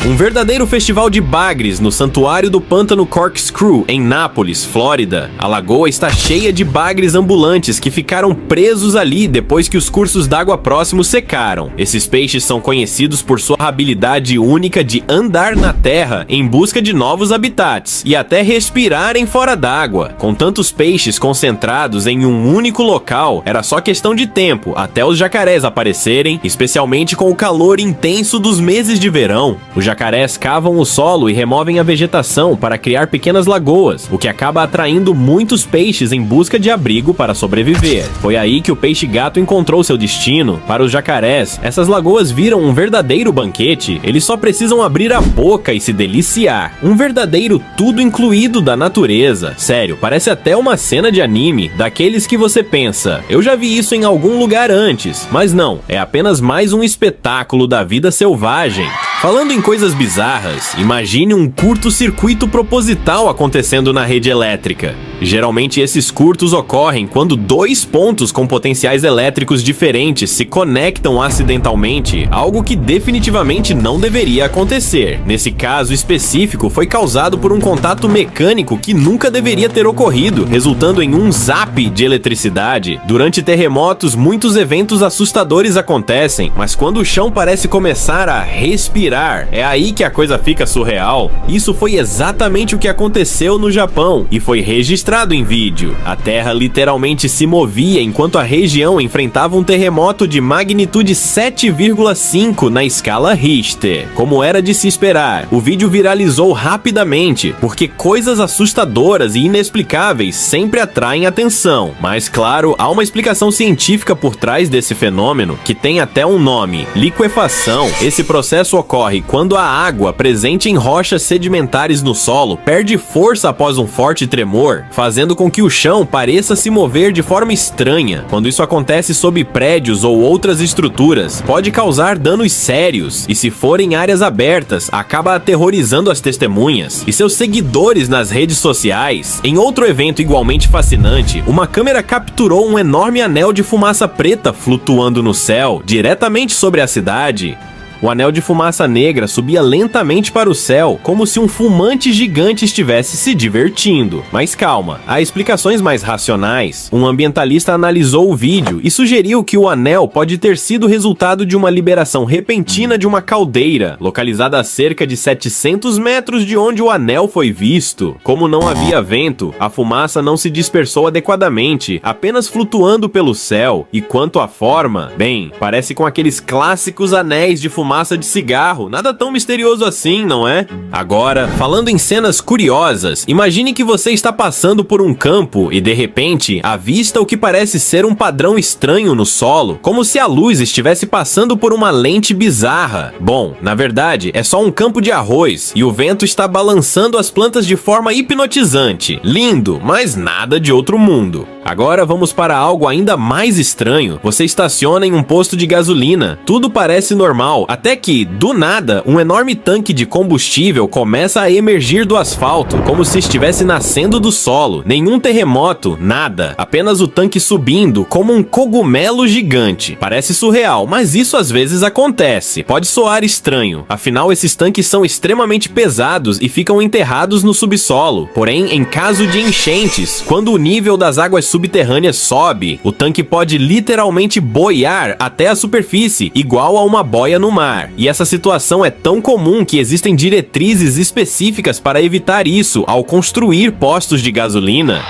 Um verdadeiro festival de bagres no Santuário do Pântano Corkscrew, em Nápoles, Flórida. A lagoa está cheia de bagres ambulantes que ficaram presos ali depois que os cursos d'água próximos secaram. Esses peixes são conhecidos por sua habilidade única de andar na terra em busca de novos habitats e até respirarem fora d'água. Com tantos peixes concentrados em um único local, era só questão de tempo até os jacarés aparecerem, especialmente com o calor intenso dos meses de verão. Os jacarés cavam o solo e removem a vegetação para criar pequenas lagoas, o que acaba atraindo muitos peixes em busca de abrigo para sobreviver. Foi aí que o peixe-gato encontrou seu destino. Para os jacarés, essas lagoas viram um verdadeiro banquete. Eles só precisam abrir a boca e se deliciar. Um verdadeiro tudo incluído da natureza. Sério, parece até uma cena de anime, daqueles que você pensa, eu já vi isso em algum lugar antes, mas não, é apenas mais um espetáculo da vida selvagem. Falando em coisas bizarras, imagine um curto-circuito proposital acontecendo na rede elétrica. Geralmente esses curtos ocorrem quando dois pontos com potenciais elétricos diferentes se conectam acidentalmente, algo que definitivamente não deveria acontecer. Nesse caso específico, foi causado por um contato mecânico que nunca deveria ter ocorrido, resultando em um zap de eletricidade. Durante terremotos, muitos eventos assustadores acontecem, mas quando o chão parece começar a respirar, é aí que a coisa fica surreal. Isso foi exatamente o que aconteceu no Japão e foi registrado em vídeo. A terra literalmente se movia enquanto a região enfrentava um terremoto de magnitude 7,5 na escala Richter. Como era de se esperar, o vídeo viralizou rapidamente, porque coisas assustadoras e inexplicáveis sempre atraem atenção. Mas claro, há uma explicação científica por trás desse fenômeno, que tem até um nome: liquefação. Esse processo ocorre quando a água presente em rochas sedimentares no solo perde força após um forte tremor, fazendo com que o chão pareça se mover de forma estranha. Quando isso acontece sob prédios ou outras estruturas, pode causar danos sérios, e se for em áreas abertas, acaba aterrorizando as testemunhas e seus seguidores nas redes sociais. Em outro evento igualmente fascinante, uma câmera capturou um enorme anel de fumaça preta flutuando no céu, diretamente sobre a cidade. O anel de fumaça negra subia lentamente para o céu, como se um fumante gigante estivesse se divertindo. Mas calma, há explicações mais racionais. Um ambientalista analisou o vídeo e sugeriu que o anel pode ter sido resultado de uma liberação repentina de uma caldeira, localizada a cerca de 700 metros de onde o anel foi visto. Como não havia vento, a fumaça não se dispersou adequadamente, apenas flutuando pelo céu. E quanto à forma, bem, parece com aqueles clássicos anéis de fumaça de cigarro, nada tão misterioso assim, não é? Agora, falando em cenas curiosas, imagine que você está passando por um campo e de repente avista o que parece ser um padrão estranho no solo, como se a luz estivesse passando por uma lente bizarra. Bom, na verdade, é só um campo de arroz e o vento está balançando as plantas de forma hipnotizante. Lindo, mas nada de outro mundo. Agora vamos para algo ainda mais estranho. Você estaciona em um posto de gasolina. Tudo parece normal, até que, do nada, um enorme tanque de combustível começa a emergir do asfalto, como se estivesse nascendo do solo. Nenhum terremoto, nada. Apenas o tanque subindo como um cogumelo gigante. Parece surreal, mas isso às vezes acontece. Pode soar estranho. Afinal, esses tanques são extremamente pesados e ficam enterrados no subsolo. Porém, em caso de enchentes, quando o nível das águas subterrâneas sobe, o tanque pode literalmente boiar até a superfície, igual a uma boia no mar. E essa situação é tão comum que existem diretrizes específicas para evitar isso ao construir postos de gasolina.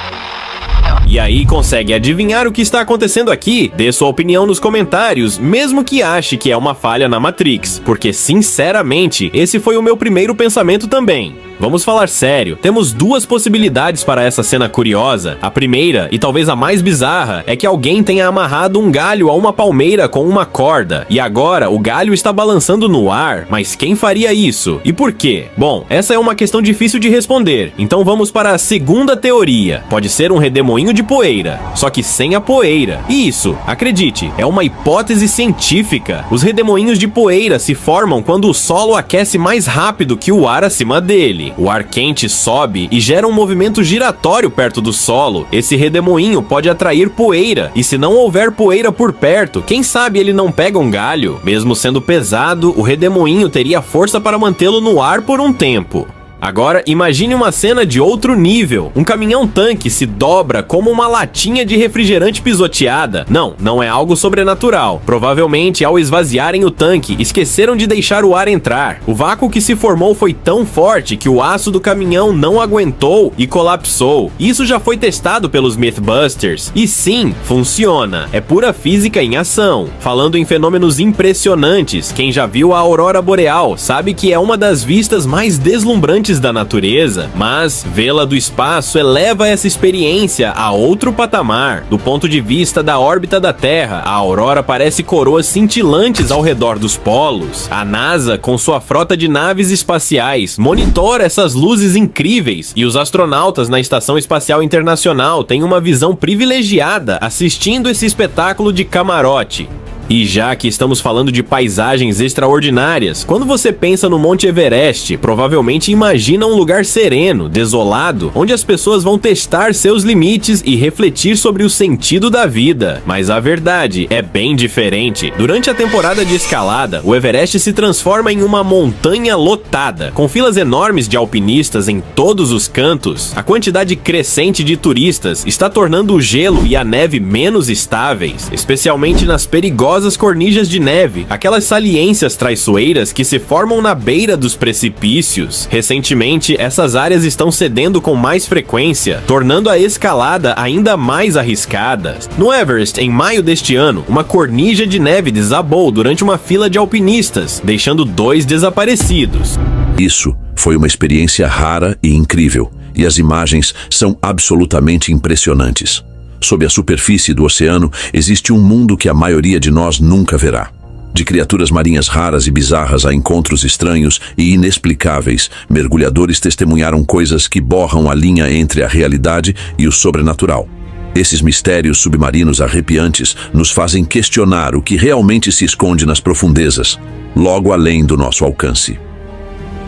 E aí, consegue adivinhar o que está acontecendo aqui? Dê sua opinião nos comentários, mesmo que ache que é uma falha na Matrix, porque sinceramente, esse foi o meu primeiro pensamento também. Vamos falar sério, temos duas possibilidades para essa cena curiosa. A primeira, e talvez a mais bizarra, é que alguém tenha amarrado um galho a uma palmeira com uma corda, e agora o galho está balançando no ar. Mas quem faria isso? E por quê? Bom, essa é uma questão difícil de responder, então vamos para a segunda teoria. Pode ser um redemoinho de poeira, só que sem a poeira. E isso, acredite, é uma hipótese científica. Os redemoinhos de poeira se formam quando o solo aquece mais rápido que o ar acima dele. O ar quente sobe e gera um movimento giratório perto do solo. Esse redemoinho pode atrair poeira, e se não houver poeira por perto, quem sabe ele não pega um galho? Mesmo sendo pesado, o redemoinho teria força para mantê-lo no ar por um tempo. Agora, imagine uma cena de outro nível. Um caminhão-tanque se dobra como uma latinha de refrigerante pisoteada. Não é algo sobrenatural. Provavelmente, ao esvaziarem o tanque, esqueceram de deixar o ar entrar. O vácuo que se formou foi tão forte que o aço do caminhão não aguentou e colapsou. Isso já foi testado pelos Mythbusters. E sim, funciona. É pura física em ação. Falando em fenômenos impressionantes, quem já viu a aurora boreal sabe que é uma das vistas mais deslumbrantes da natureza, mas vê-la do espaço eleva essa experiência a outro patamar. Do ponto de vista da órbita da Terra, a aurora parece coroas cintilantes ao redor dos polos. A NASA, com sua frota de naves espaciais, monitora essas luzes incríveis e os astronautas na Estação Espacial Internacional têm uma visão privilegiada assistindo esse espetáculo de camarote. E já que estamos falando de paisagens extraordinárias, quando você pensa no Monte Everest, provavelmente imagina um lugar sereno, desolado, onde as pessoas vão testar seus limites e refletir sobre o sentido da vida. Mas a verdade é bem diferente. Durante a temporada de escalada, o Everest se transforma em uma montanha lotada, com filas enormes de alpinistas em todos os cantos. A quantidade crescente de turistas está tornando o gelo e a neve menos estáveis, especialmente nas perigosas cornijas de neve, aquelas saliências traiçoeiras que se formam na beira dos precipícios. Recentemente, essas áreas estão cedendo com mais frequência, tornando a escalada ainda mais arriscada. No Everest, em maio deste ano, uma cornija de neve desabou durante uma fila de alpinistas, deixando 2 desaparecidos. Isso foi uma experiência rara e incrível, e as imagens são absolutamente impressionantes. Sob a superfície do oceano, existe um mundo que a maioria de nós nunca verá. De criaturas marinhas raras e bizarras a encontros estranhos e inexplicáveis, mergulhadores testemunharam coisas que borram a linha entre a realidade e o sobrenatural. Esses mistérios submarinos arrepiantes nos fazem questionar o que realmente se esconde nas profundezas, logo além do nosso alcance.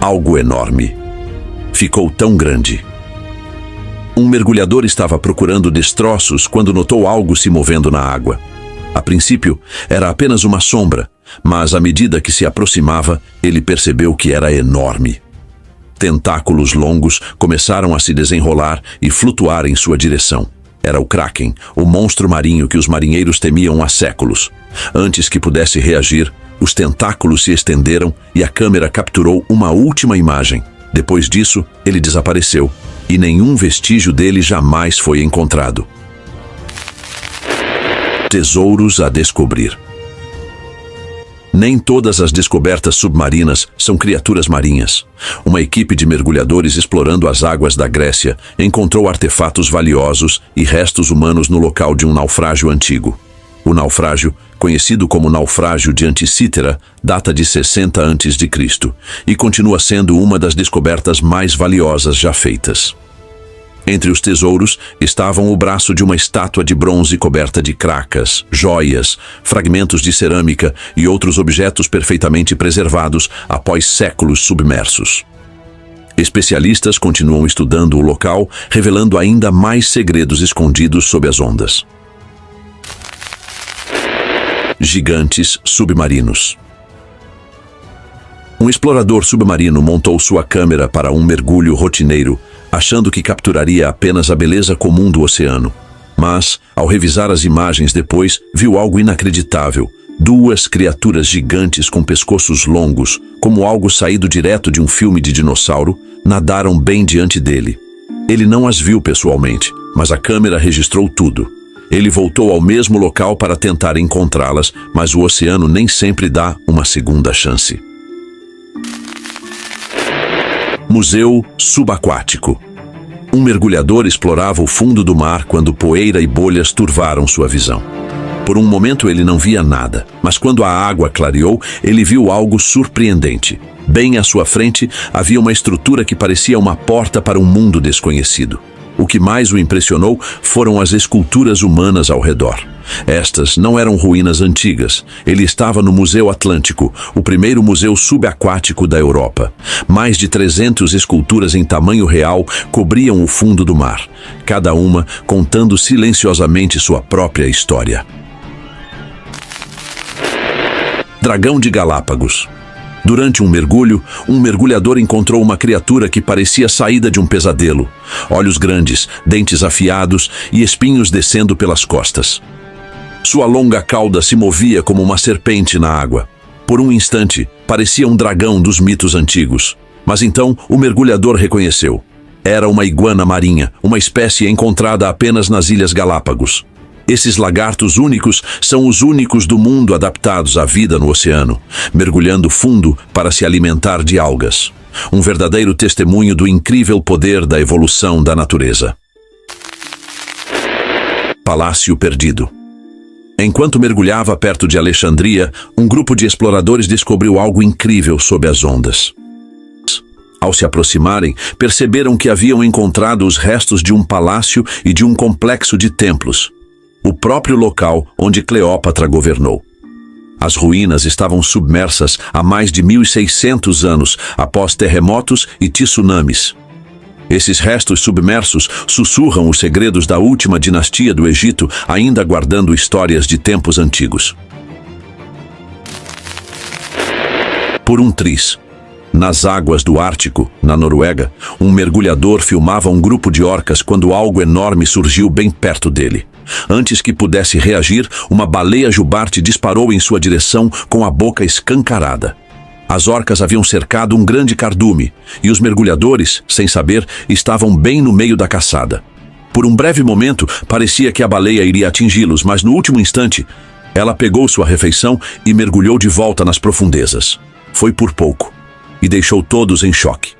Algo enorme. Ficou tão grande. Um mergulhador estava procurando destroços quando notou algo se movendo na água. A princípio, era apenas uma sombra, mas à medida que se aproximava, ele percebeu que era enorme. Tentáculos longos começaram a se desenrolar e flutuar em sua direção. Era o Kraken, o monstro marinho que os marinheiros temiam há séculos. Antes que pudesse reagir, os tentáculos se estenderam e a câmera capturou uma última imagem. Depois disso, ele desapareceu. E nenhum vestígio dele jamais foi encontrado. Tesouros a descobrir. Nem todas as descobertas submarinas são criaturas marinhas. Uma equipe de mergulhadores explorando as águas da Grécia encontrou artefatos valiosos e restos humanos no local de um naufrágio antigo. O naufrágio, conhecido como naufrágio de Anticítera, data de 60 a.C. e continua sendo uma das descobertas mais valiosas já feitas. Entre os tesouros estavam o braço de uma estátua de bronze coberta de cracas, joias, fragmentos de cerâmica e outros objetos perfeitamente preservados após séculos submersos. Especialistas continuam estudando o local, revelando ainda mais segredos escondidos sob as ondas. Gigantes submarinos. Um explorador submarino montou sua câmera para um mergulho rotineiro, achando que capturaria apenas a beleza comum do oceano. Mas, ao revisar as imagens depois, viu algo inacreditável. 2 criaturas gigantes com pescoços longos, como algo saído direto de um filme de dinossauro, nadaram bem diante dele. Ele não as viu pessoalmente, mas a câmera registrou tudo. Ele voltou ao mesmo local para tentar encontrá-las, mas o oceano nem sempre dá uma segunda chance. Museu subaquático. Um mergulhador explorava o fundo do mar quando poeira e bolhas turvaram sua visão. Por um momento ele não via nada, mas quando a água clareou, ele viu algo surpreendente. Bem à sua frente, havia uma estrutura que parecia uma porta para um mundo desconhecido. O que mais o impressionou foram as esculturas humanas ao redor. Estas não eram ruínas antigas. Ele estava no Museu Atlântico, o primeiro museu subaquático da Europa. Mais de 300 esculturas em tamanho real cobriam o fundo do mar, cada uma contando silenciosamente sua própria história. Dragão de Galápagos. Durante um mergulhador encontrou uma criatura que parecia saída de um pesadelo. Olhos grandes, dentes afiados e espinhos descendo pelas costas. Sua longa cauda se movia como uma serpente na água. Por um instante, parecia um dragão dos mitos antigos. Mas então o mergulhador reconheceu. Era uma iguana marinha, uma espécie encontrada apenas nas Ilhas Galápagos. Esses lagartos únicos são os únicos do mundo adaptados à vida no oceano, mergulhando fundo para se alimentar de algas. Um verdadeiro testemunho do incrível poder da evolução da natureza. Palácio Perdido. Enquanto mergulhava perto de Alexandria, um grupo de exploradores descobriu algo incrível sob as ondas. Ao se aproximarem, perceberam que haviam encontrado os restos de um palácio e de um complexo de templos, o próprio local onde Cleópatra governou. As ruínas estavam submersas há mais de 1.600 anos após terremotos e tsunamis. Esses restos submersos sussurram os segredos da última dinastia do Egito, ainda guardando histórias de tempos antigos. Por um triz. Nas águas do Ártico, na Noruega, um mergulhador filmava um grupo de orcas quando algo enorme surgiu bem perto dele. Antes que pudesse reagir, uma baleia jubarte disparou em sua direção com a boca escancarada. As orcas haviam cercado um grande cardume, e os mergulhadores, sem saber, estavam bem no meio da caçada. Por um breve momento, parecia que a baleia iria atingi-los, mas no último instante, ela pegou sua refeição e mergulhou de volta nas profundezas. Foi por pouco, e deixou todos em choque.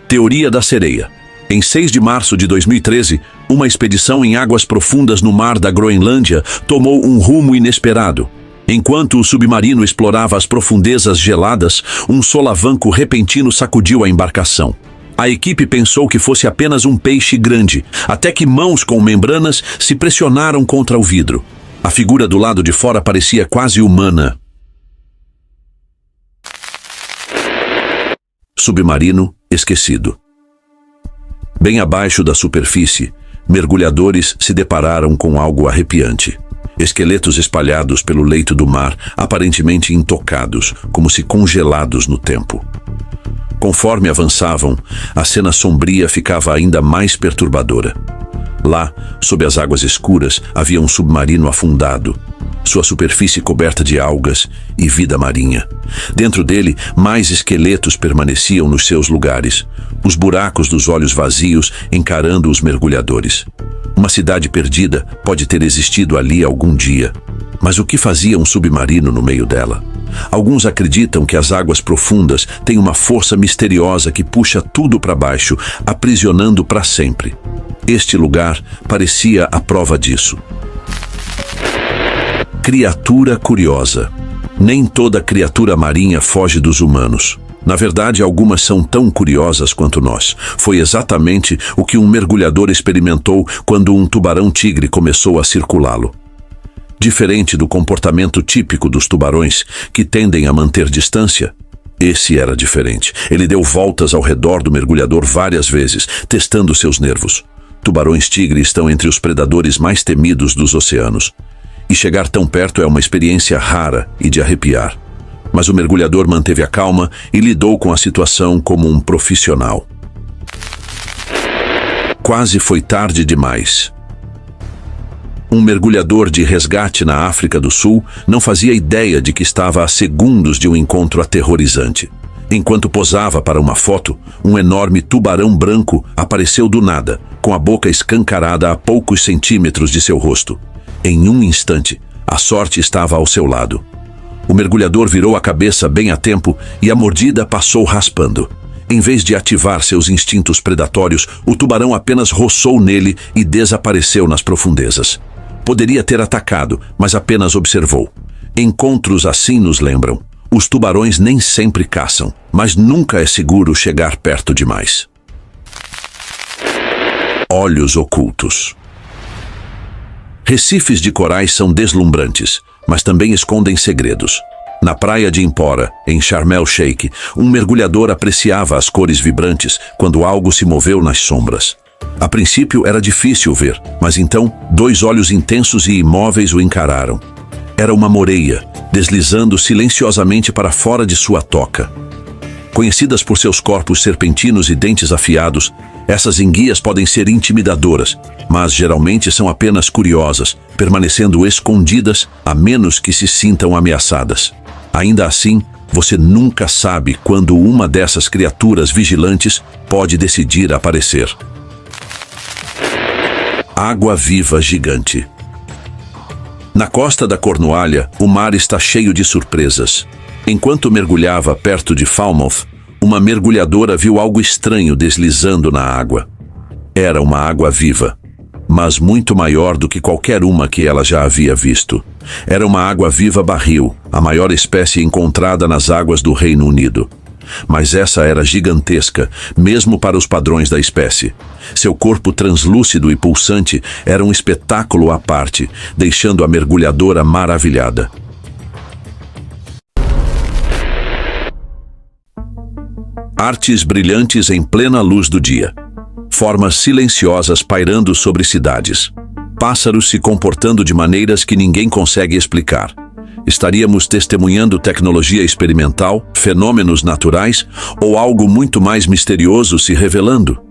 Teoria da sereia. Em 6 de março de 2013, uma expedição em águas profundas no mar da Groenlândia tomou um rumo inesperado. Enquanto o submarino explorava as profundezas geladas, um solavanco repentino sacudiu a embarcação. A equipe pensou que fosse apenas um peixe grande, até que mãos com membranas se pressionaram contra o vidro. A figura do lado de fora parecia quase humana. Submarino esquecido. Bem abaixo da superfície, mergulhadores se depararam com algo arrepiante. Esqueletos espalhados pelo leito do mar, aparentemente intocados, como se congelados no tempo. Conforme avançavam, a cena sombria ficava ainda mais perturbadora. Lá, sob as águas escuras, havia um submarino afundado, sua superfície coberta de algas e vida marinha. Dentro dele, mais esqueletos permaneciam nos seus lugares, os buracos dos olhos vazios encarando os mergulhadores. Uma cidade perdida pode ter existido ali algum dia, mas o que fazia um submarino no meio dela? Alguns acreditam que as águas profundas têm uma força misteriosa que puxa tudo para baixo, aprisionando para sempre. Este lugar parecia a prova disso. Criatura curiosa. Nem toda criatura marinha foge dos humanos. Na verdade, algumas são tão curiosas quanto nós. Foi exatamente o que um mergulhador experimentou quando um tubarão-tigre começou a circulá-lo. Diferente do comportamento típico dos tubarões, que tendem a manter distância, esse era diferente. Ele deu voltas ao redor do mergulhador várias vezes, testando seus nervos. Tubarões-tigre estão entre os predadores mais temidos dos oceanos. E chegar tão perto é uma experiência rara e de arrepiar. Mas o mergulhador manteve a calma e lidou com a situação como um profissional. Quase foi tarde demais. Um mergulhador de resgate na África do Sul não fazia ideia de que estava a segundos de um encontro aterrorizante. Enquanto posava para uma foto, um enorme tubarão branco apareceu do nada, com a boca escancarada a poucos centímetros de seu rosto. Em um instante, a sorte estava ao seu lado. O mergulhador virou a cabeça bem a tempo e a mordida passou raspando. Em vez de ativar seus instintos predatórios, o tubarão apenas roçou nele e desapareceu nas profundezas. Poderia ter atacado, mas apenas observou. Encontros assim nos lembram. Os tubarões nem sempre caçam, mas nunca é seguro chegar perto demais. Olhos ocultos. Recifes de corais são deslumbrantes, mas também escondem segredos. Na praia de Impora, em Sharm el-Sheikh, um mergulhador apreciava as cores vibrantes quando algo se moveu nas sombras. A princípio era difícil ver, mas então 2 olhos intensos e imóveis o encararam. Era uma moreia, deslizando silenciosamente para fora de sua toca. Conhecidas por seus corpos serpentinos e dentes afiados, essas enguias podem ser intimidadoras, mas geralmente são apenas curiosas, permanecendo escondidas a menos que se sintam ameaçadas. Ainda assim, você nunca sabe quando uma dessas criaturas vigilantes pode decidir aparecer. Água-viva gigante. Na costa da Cornualha, o mar está cheio de surpresas. Enquanto mergulhava perto de Falmouth, uma mergulhadora viu algo estranho deslizando na água. Era uma água-viva, mas muito maior do que qualquer uma que ela já havia visto. Era uma água-viva barril, a maior espécie encontrada nas águas do Reino Unido. Mas essa era gigantesca, mesmo para os padrões da espécie. Seu corpo translúcido e pulsante era um espetáculo à parte, deixando a mergulhadora maravilhada. Artes brilhantes em plena luz do dia. Formas silenciosas pairando sobre cidades. Pássaros se comportando de maneiras que ninguém consegue explicar. Estaríamos testemunhando tecnologia experimental, fenômenos naturais ou algo muito mais misterioso se revelando?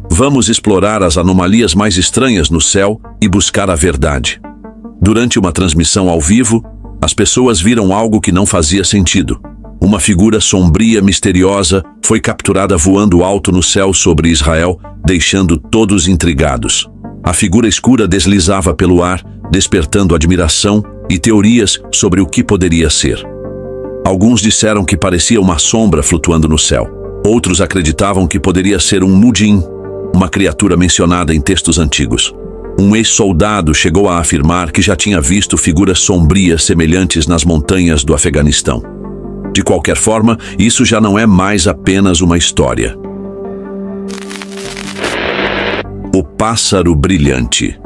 Vamos explorar as anomalias mais estranhas no céu e buscar a verdade. Durante uma transmissão ao vivo, as pessoas viram algo que não fazia sentido. Uma figura sombria misteriosa foi capturada voando alto no céu sobre Israel, deixando todos intrigados. A figura escura deslizava pelo ar, despertando admiração e teorias sobre o que poderia ser. Alguns disseram que parecia uma sombra flutuando no céu. Outros acreditavam que poderia ser um Mujin, uma criatura mencionada em textos antigos. Um ex-soldado chegou a afirmar que já tinha visto figuras sombrias semelhantes nas montanhas do Afeganistão. De qualquer forma, isso já não é mais apenas uma história. O pássaro brilhante.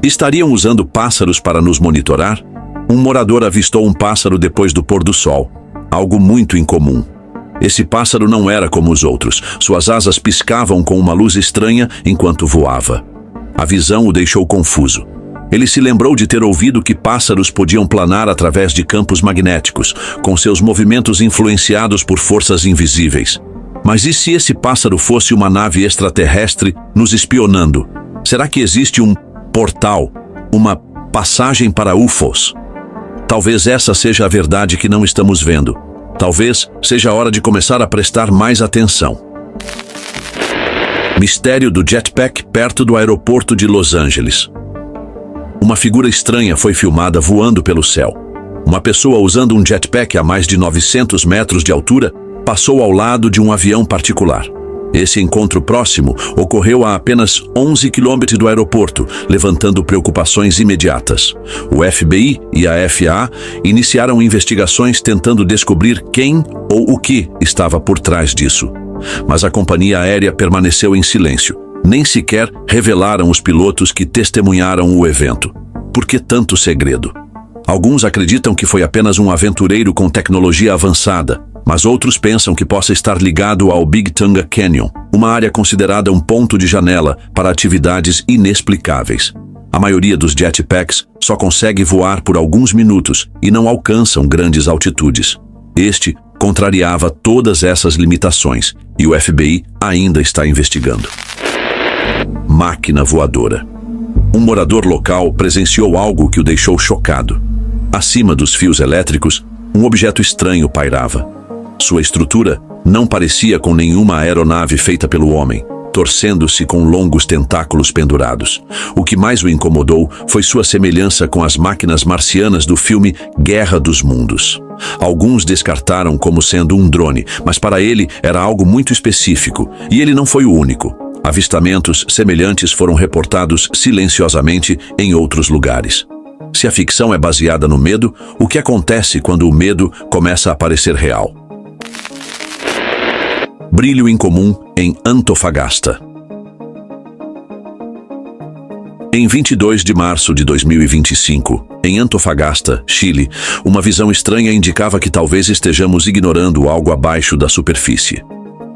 Estariam usando pássaros para nos monitorar? Um morador avistou um pássaro depois do pôr do sol, algo muito incomum. Esse pássaro não era como os outros. Suas asas piscavam com uma luz estranha enquanto voava. A visão o deixou confuso. Ele se lembrou de ter ouvido que pássaros podiam planar através de campos magnéticos, com seus movimentos influenciados por forças invisíveis. Mas e se esse pássaro fosse uma nave extraterrestre nos espionando? Será que existe um portal, uma passagem para UFOs? Talvez essa seja a verdade que não estamos vendo. Talvez seja a hora de começar a prestar mais atenção. Mistério do jetpack perto do aeroporto de Los Angeles. Uma figura estranha foi filmada voando pelo céu. Uma pessoa usando um jetpack a mais de 900 metros de altura passou ao lado de um avião particular. Esse encontro próximo ocorreu a apenas 11 quilômetros do aeroporto, levantando preocupações imediatas. O FBI e a FAA iniciaram investigações tentando descobrir quem ou o que estava por trás disso. Mas a companhia aérea permaneceu em silêncio. Nem sequer revelaram os pilotos que testemunharam o evento. Por que tanto segredo? Alguns acreditam que foi apenas um aventureiro com tecnologia avançada, mas outros pensam que possa estar ligado ao Big Tonga Canyon, uma área considerada um ponto de janela para atividades inexplicáveis. A maioria dos jetpacks só consegue voar por alguns minutos e não alcançam grandes altitudes. Este contrariava todas essas limitações e o FBI ainda está investigando. Máquina voadora. Um morador local presenciou algo que o deixou chocado. Acima dos fios elétricos, um objeto estranho pairava. Sua estrutura não parecia com nenhuma aeronave feita pelo homem, torcendo-se com longos tentáculos pendurados. O que mais o incomodou foi sua semelhança com as máquinas marcianas do filme Guerra dos Mundos. Alguns descartaram como sendo um drone, mas para ele era algo muito específico, e ele não foi o único. Avistamentos semelhantes foram reportados silenciosamente em outros lugares. Se a ficção é baseada no medo, o que acontece quando o medo começa a parecer real? Brilho incomum em Antofagasta. Em 22 de março de 2025, em Antofagasta, Chile, uma visão estranha indicava que talvez estejamos ignorando algo abaixo da superfície.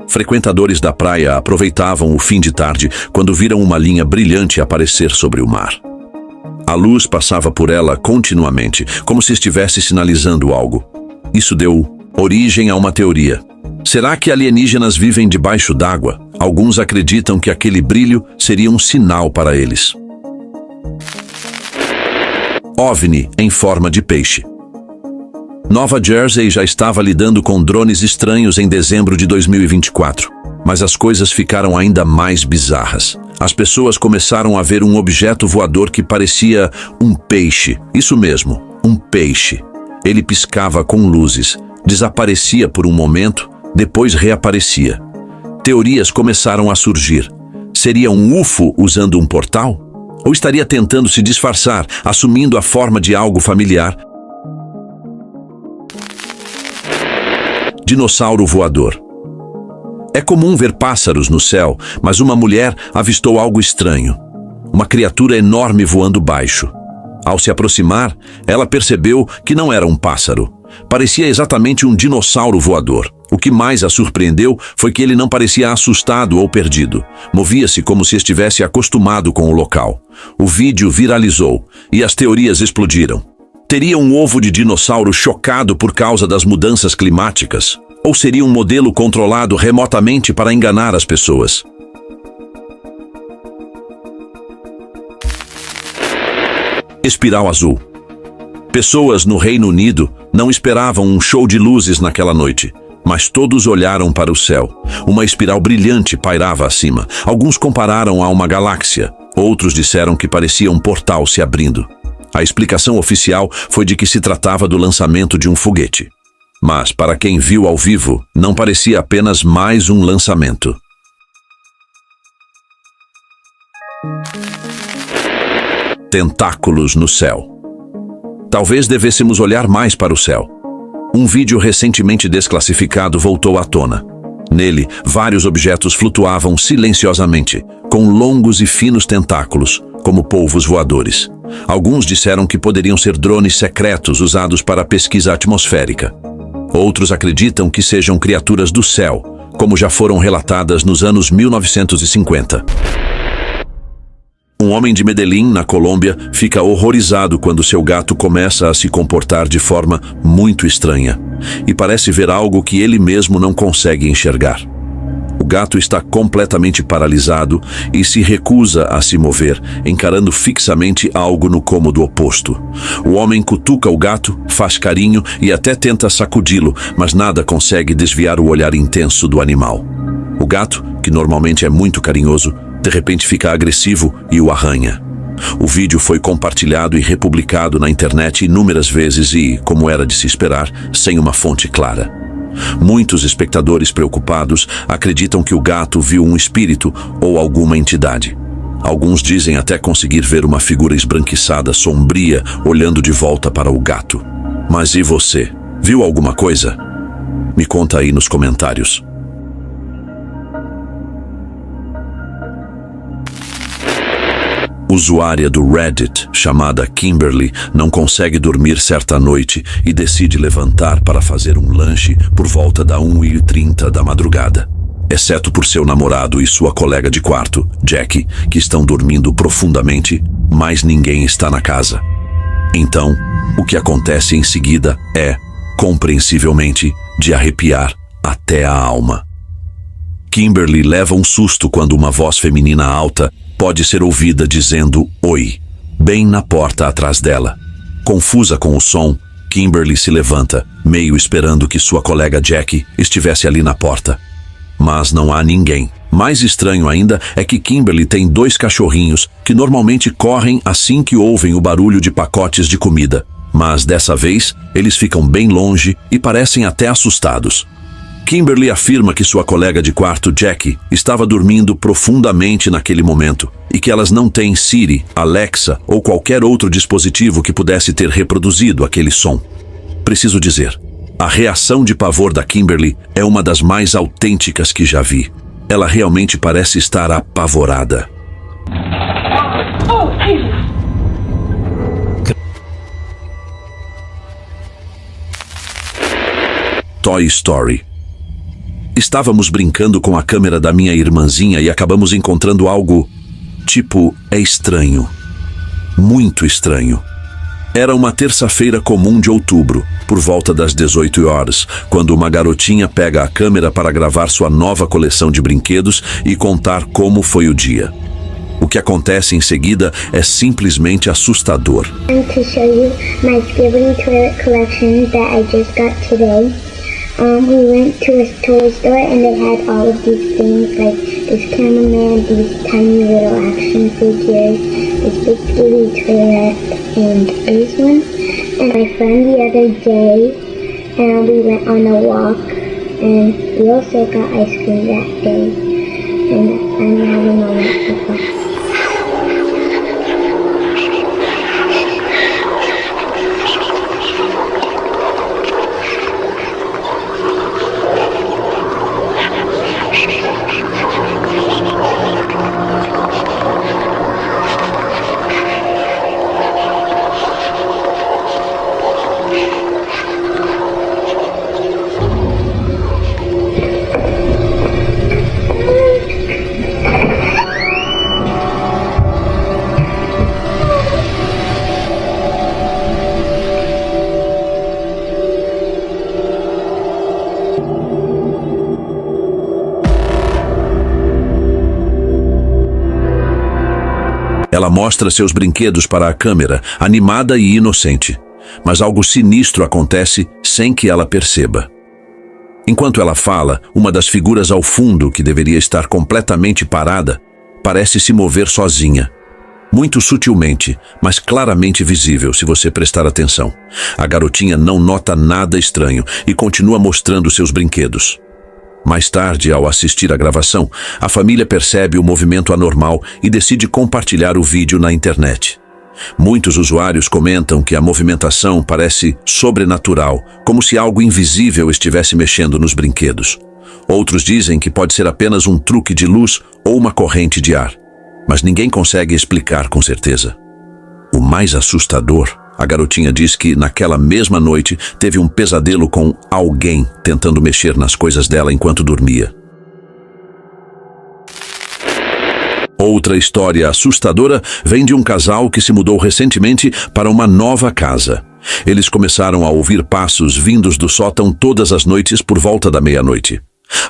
Frequentadores da praia aproveitavam o fim de tarde quando viram uma linha brilhante aparecer sobre o mar. A luz passava por ela continuamente, como se estivesse sinalizando algo. Isso deu origem a uma teoria. Será que alienígenas vivem debaixo d'água? Alguns acreditam que aquele brilho seria um sinal para eles. OVNI em forma de peixe. Nova Jersey já estava lidando com drones estranhos em dezembro de 2024, mas as coisas ficaram ainda mais bizarras. As pessoas começaram a ver um objeto voador que parecia um peixe. Isso mesmo, um peixe. Ele piscava com luzes, desaparecia por um momento, depois reaparecia. Teorias começaram a surgir. Seria um UFO usando um portal? Ou estaria tentando se disfarçar, assumindo a forma de algo familiar? Dinossauro voador. É comum ver pássaros no céu, mas uma mulher avistou algo estranho. Uma criatura enorme voando baixo. Ao se aproximar, ela percebeu que não era um pássaro. Parecia exatamente um dinossauro voador. O que mais a surpreendeu foi que ele não parecia assustado ou perdido. Movia-se como se estivesse acostumado com o local. O vídeo viralizou e as teorias explodiram. Teria um ovo de dinossauro chocado por causa das mudanças climáticas? Ou seria um modelo controlado remotamente para enganar as pessoas? Espiral azul. Pessoas no Reino Unido não esperavam um show de luzes naquela noite, mas todos olharam para o céu. Uma espiral brilhante pairava acima. Alguns compararam a uma galáxia, outros disseram que parecia um portal se abrindo. A explicação oficial foi de que se tratava do lançamento de um foguete. Mas, para quem viu ao vivo, não parecia apenas mais um lançamento. Tentáculos no céu. Talvez devêssemos olhar mais para o céu. Um vídeo recentemente desclassificado voltou à tona. Nele, vários objetos flutuavam silenciosamente, com longos e finos tentáculos, como polvos voadores. Alguns disseram que poderiam ser drones secretos usados para pesquisa atmosférica. Outros acreditam que sejam criaturas do céu, como já foram relatadas nos anos 1950. Um homem de Medellín, na Colômbia, fica horrorizado quando seu gato começa a se comportar de forma muito estranha e parece ver algo que ele mesmo não consegue enxergar. O gato está completamente paralisado e se recusa a se mover, encarando fixamente algo no cômodo oposto. O homem cutuca o gato, faz carinho e até tenta sacudi-lo, mas nada consegue desviar o olhar intenso do animal. O gato, que normalmente é muito carinhoso, de repente fica agressivo e o arranha. O vídeo foi compartilhado e republicado na internet inúmeras vezes e, como era de se esperar, sem uma fonte clara. Muitos espectadores preocupados acreditam que o gato viu um espírito ou alguma entidade. Alguns dizem até conseguir ver uma figura esbranquiçada, sombria, olhando de volta para o gato. Mas e você? Viu alguma coisa? Me conta aí nos comentários. Usuária do Reddit, chamada Kimberly, não consegue dormir certa noite e decide levantar para fazer um lanche por volta da 1h30 da madrugada. Exceto por seu namorado e sua colega de quarto, Jackie, que estão dormindo profundamente, mais ninguém está na casa. Então, o que acontece em seguida é, compreensivelmente, de arrepiar até a alma. Kimberly leva um susto quando uma voz feminina alta pode ser ouvida dizendo "Oi", bem na porta atrás dela. Confusa com o som, Kimberly se levanta, meio esperando que sua colega Jackie estivesse ali na porta. Mas não há ninguém. Mais estranho ainda é que Kimberly tem 2 cachorrinhos que normalmente correm assim que ouvem o barulho de pacotes de comida. Mas dessa vez, eles ficam bem longe e parecem até assustados. Kimberly afirma que sua colega de quarto, Jackie, estava dormindo profundamente naquele momento e que elas não têm Siri, Alexa ou qualquer outro dispositivo que pudesse ter reproduzido aquele som. Preciso dizer, a reação de pavor da Kimberly é uma das mais autênticas que já vi. Ela realmente parece estar apavorada. Toy Story. Estávamos brincando com a câmera da minha irmãzinha e acabamos encontrando algo, tipo, é estranho. muito estranho. Era uma terça-feira comum de outubro, por volta das 18 horas, quando uma garotinha pega a câmera para gravar sua nova coleção de brinquedos e contar como foi o dia. O que acontece em seguida é simplesmente assustador. To show you my Ghibli toilet collection that I just got today. We went to a toy store and they had all of these things like this cameraman, these tiny little action figures, this big Ghibli toilet, and this one. And my friend the other day, and we went on a walk, and we also got ice cream that day. And I'm having a lot of fun. Ela mostra seus brinquedos para a câmera, animada e inocente. Mas algo sinistro acontece sem que ela perceba. Enquanto ela fala, uma das figuras ao fundo, que deveria estar completamente parada, parece se mover sozinha. Muito sutilmente, mas claramente visível se você prestar atenção. A garotinha não nota nada estranho e continua mostrando seus brinquedos. Mais tarde, ao assistir à gravação, a família percebe o movimento anormal e decide compartilhar o vídeo na internet. Muitos usuários comentam que a movimentação parece sobrenatural, como se algo invisível estivesse mexendo nos brinquedos. Outros dizem que pode ser apenas um truque de luz ou uma corrente de ar, mas ninguém consegue explicar com certeza. O mais assustador, a garotinha diz que naquela mesma noite teve um pesadelo com alguém tentando mexer nas coisas dela enquanto dormia. Outra história assustadora vem de um casal que se mudou recentemente para uma nova casa. Eles começaram a ouvir passos vindos do sótão todas as noites por volta da meia-noite.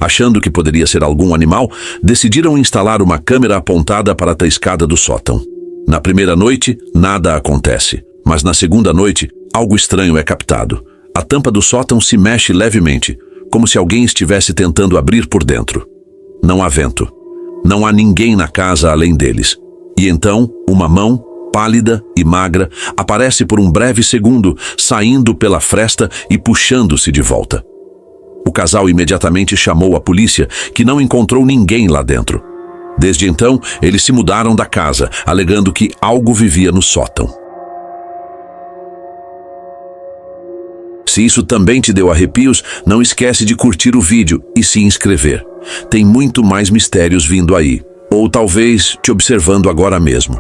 Achando que poderia ser algum animal, decidiram instalar uma câmera apontada para a escada do sótão. Na primeira noite, nada acontece. Mas na segunda noite, algo estranho é captado. A tampa do sótão se mexe levemente, como se alguém estivesse tentando abrir por dentro. Não há vento. Não há ninguém na casa além deles. E então, uma mão, pálida e magra, aparece por um breve segundo, saindo pela fresta e puxando-se de volta. O casal imediatamente chamou a polícia, que não encontrou ninguém lá dentro. Desde então, eles se mudaram da casa, alegando que algo vivia no sótão. Se isso também te deu arrepios, não esquece de curtir o vídeo e se inscrever. Tem muito mais mistérios vindo aí, ou talvez te observando agora mesmo.